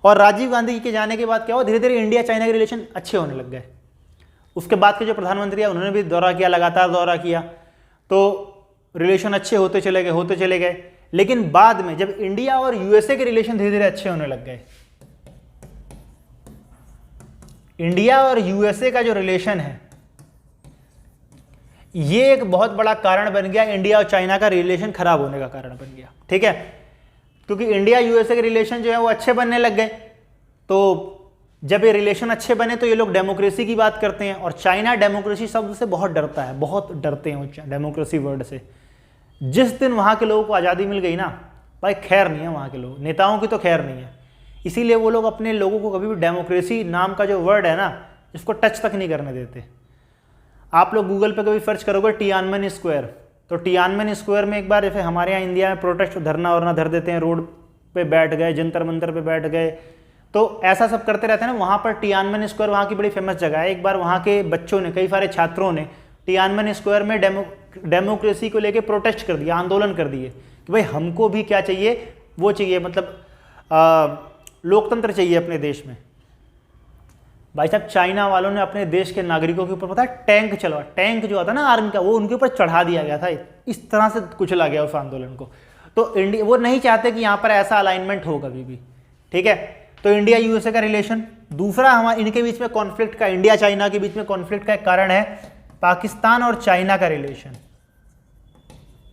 और राजीव गांधी के जाने के बाद क्या हुआ, धीरे धीरे इंडिया चाइना के रिलेशन अच्छे होने लग गए। उसके बाद के जो प्रधानमंत्री है उन्होंने भी दौरा किया, लगातार दौरा किया, तो रिलेशन अच्छे होते चले गए। लेकिन बाद में जब इंडिया और यूएसए के रिलेशन धीरे धीरे अच्छे होने लग गए, इंडिया और यूएसए का जो रिलेशन है ये एक बहुत बड़ा कारण बन गया, इंडिया और चाइना का रिलेशन खराब होने का कारण बन गया, ठीक है। क्योंकि इंडिया यूएसए के रिलेशन जो है वो अच्छे बनने लग गए, तो जब ये रिलेशन अच्छे बने तो ये लोग डेमोक्रेसी की बात करते हैं, और चाइना डेमोक्रेसी शब्द से बहुत डरता है, बहुत डरते हैं डेमोक्रेसी वर्ड से। जिस दिन वहाँ के लोगों को आज़ादी मिल गई ना भाई, खैर नहीं है वहाँ के लोग, नेताओं की तो खैर नहीं है। इसीलिए वो लोग अपने लोगों को कभी भी डेमोक्रेसी नाम का जो वर्ड है ना, इसको टच तक नहीं करने देते। आप लोग गूगल पे कभी सर्च करोगे टियानमेन स्क्वायर, तो टियानमेन स्क्वायर में एक बार जैसे हमारे यहाँ इंडिया में प्रोटेस्ट धरना वरना धर देते हैं, रोड पे बैठ गए, जंतर मंतर पे बैठ गए, तो ऐसा सब करते रहते हैं ना। वहाँ पर टियानमेन स्क्वायर वहाँ की बड़ी फेमस जगह है। एक बार वहाँ के बच्चों ने, कई सारे छात्रों ने टियानमेन स्क्वायर में डेमोक्रेसी को लेके प्रोटेस्ट कर दिया, आंदोलन कर दिए कि भाई हमको भी क्या चाहिए, वो चाहिए, मतलब लोकतंत्र चाहिए अपने देश में। भाई साहब चाइना वालों ने अपने देश के नागरिकों के ऊपर पता है टैंक चलवा, टैंक जो आता है ना आर्मी का, वो उनके ऊपर चढ़ा दिया गया था, इस तरह से कुचला गया उस आंदोलन को। तो इंडिया वो नहीं चाहते कि यहाँ पर ऐसा अलाइनमेंट हो कभी भी, ठीक है। तो इंडिया यूएसए का रिलेशन, दूसरा हमारे इनके बीच में कॉन्फ्लिक्ट का, इंडिया चाइना के बीच में कॉन्फ्लिक्ट का एक कारण है पाकिस्तान और चाइना का रिलेशन,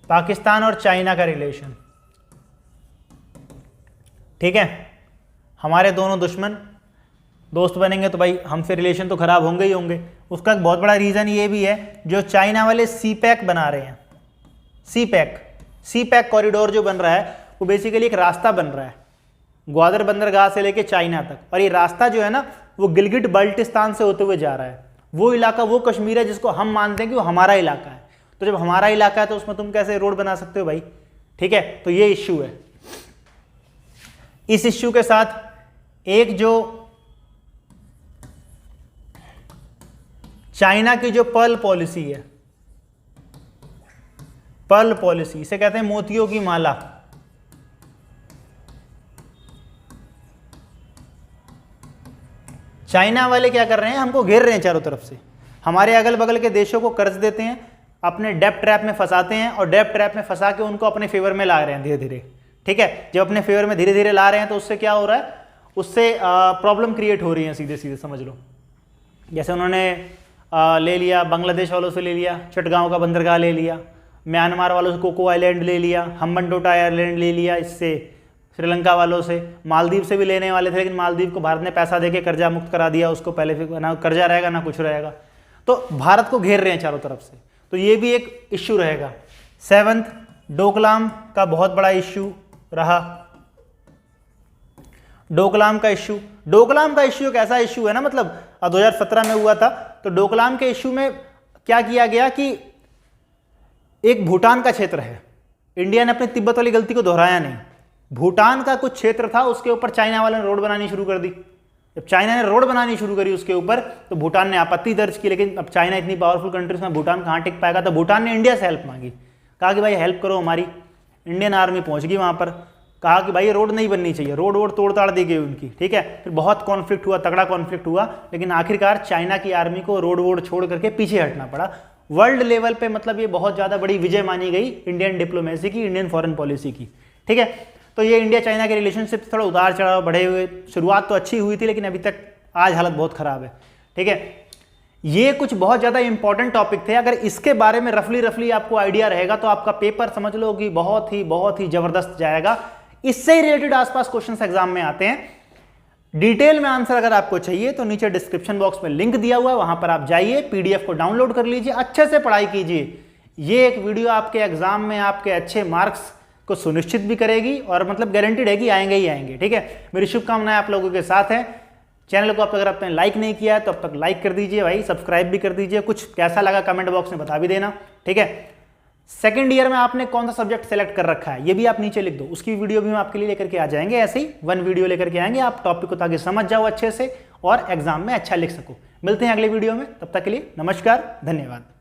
पाकिस्तान और चाइना का रिलेशन, ठीक है। हमारे दोनों दुश्मन दोस्त बनेंगे तो भाई हमसे रिलेशन तो खराब होंगे ही होंगे। उसका एक बहुत बड़ा रीज़न ये भी है, जो चाइना वाले सीपैक बना रहे हैं, सीपैक कॉरिडोर जो बन रहा है वो बेसिकली एक रास्ता बन रहा है ग्वादर बंदरगाह से लेके चाइना तक, और ये रास्ता जो है ना वो गिलगिट बाल्टिस्तान से होते हुए जा रहा है। वो इलाका, वो कश्मीर है जिसको हम मानते हैं कि वो हमारा इलाका है। तो जब हमारा इलाका है तो उसमें तुम कैसे रोड बना सकते हो भाई, ठीक है। तो ये इश्यू है। इस इश्यू के साथ एक जो चाइना की जो पर्ल पॉलिसी है, पर्ल पॉलिसी, इसे कहते हैं मोतियों की माला। चाइना वाले क्या कर रहे हैं, हमको घेर रहे हैं चारों तरफ से, हमारे अगल बगल के देशों को कर्ज देते हैं, अपने डेब्ट ट्रैप में फंसाते हैं, और डेब्ट ट्रैप में फंसा के उनको अपने फेवर में ला रहे हैं धीरे धीरे, ठीक है। जब अपने फेवर में धीरे धीरे ला रहे हैं तो उससे क्या हो रहा है, उससे प्रॉब्लम क्रिएट हो रही है, सीधे सीधे समझ लो। जैसे उन्होंने ले लिया, बांग्लादेश वालों से ले लिया, चटगांव का बंदरगाह ले लिया, म्यांमार वालों से कोको आइलैंड ले लिया, हम्बनटोटा आइलैंड ले लिया, इससे श्रीलंका वालों से, मालदीव से भी लेने वाले थे, लेकिन मालदीव को भारत ने पैसा देके कर्जा मुक्त करा दिया उसको, पहले फिर ना कर्जा रहेगा ना कुछ रहेगा। तो भारत को घेर रहे हैं चारों तरफ से, तो ये भी एक इश्यू रहेगा। 7th, डोकलाम का बहुत बड़ा इश्यू रहा। डोकलाम का इश्यू एक ऐसा इश्यू है ना, मतलब 2017 में हुआ था। तो डोकलाम के इश्यू में क्या किया गया कि एक भूटान का क्षेत्र है, इंडिया ने अपनी तिब्बत वाली गलती को दोहराया नहीं, भूटान का कुछ क्षेत्र था, उसके ऊपर चाइना वालों ने रोड बनानी शुरू कर दी। जब चाइना ने रोड बनानी शुरू करी उसके ऊपर, तो भूटान ने आपत्ति दर्ज की, लेकिन अब चाइना इतनी पावरफुल कंट्रीज में भूटान कहाँ टिक पाएगा, तो भूटान ने इंडिया से हेल्प मांगी, कहा कि भाई हेल्प करो हमारी। इंडियन आर्मी पहुंच गई वहां पर, कहा कि भाई ये रोड नहीं बननी चाहिए, रोड वोड तोड़ ताड़ दी गई उनकी, ठीक है। फिर बहुत कॉन्फ्लिक्ट हुआ, तगड़ा कॉन्फ्लिक्ट हुआ, लेकिन आखिरकार चाइना की आर्मी को रोड वोड छोड़ करके पीछे हटना पड़ा। वर्ल्ड लेवल पे मतलब ये बहुत ज़्यादा बड़ी विजय मानी गई इंडियन डिप्लोमेसी की, इंडियन फॉरेन पॉलिसी की, ठीक है। तो ये इंडिया चाइना के रिलेशनशिप थोड़ा उतार चढ़ाव बढ़े हुए, शुरुआत तो अच्छी हुई थी, लेकिन अभी तक आज हालत बहुत ख़राब है, ठीक है। ये कुछ बहुत ज़्यादा इंपॉर्टेंट टॉपिक थे, अगर इसके बारे में रफली आपको आइडिया रहेगा तो आपका पेपर समझ लो कि बहुत ही ज़बरदस्त जाएगा। इससे ही रिलेटेड आसपास क्वेश्चंस एग्जाम में आते हैं। डिटेल में आंसर अगर आपको चाहिए तो नीचे डिस्क्रिप्शन बॉक्स में लिंक दिया हुआ है, वहां पर आप जाइए, पीडीएफ को डाउनलोड कर लीजिए, अच्छे से पढ़ाई कीजिए। ये एक वीडियो आपके एग्जाम में आपके अच्छे मार्क्स को सुनिश्चित भी करेगी और मतलब गारंटीड है कि आएंगे ही आएंगे, ठीक है। मेरी शुभकामनाएं आप लोगों के साथ हैं। चैनल को अगर आपने लाइक नहीं किया है तो अब तक लाइक कर दीजिए भाई, सब्सक्राइब भी कर दीजिए। कुछ कैसा लगा कमेंट बॉक्स में बता भी देना, ठीक है। सेकंड ईयर में आपने कौन सा सब्जेक्ट सेलेक्ट कर रखा है ये भी आप नीचे लिख दो, उसकी वीडियो भी हम आपके लिए लेकर के आ जाएंगे। ऐसे ही 1 वीडियो लेकर के आएंगे आप टॉपिक को, ताकि समझ जाओ अच्छे से और एग्जाम में अच्छा लिख सको। मिलते हैं अगले वीडियो में, तब तक के लिए नमस्कार, धन्यवाद।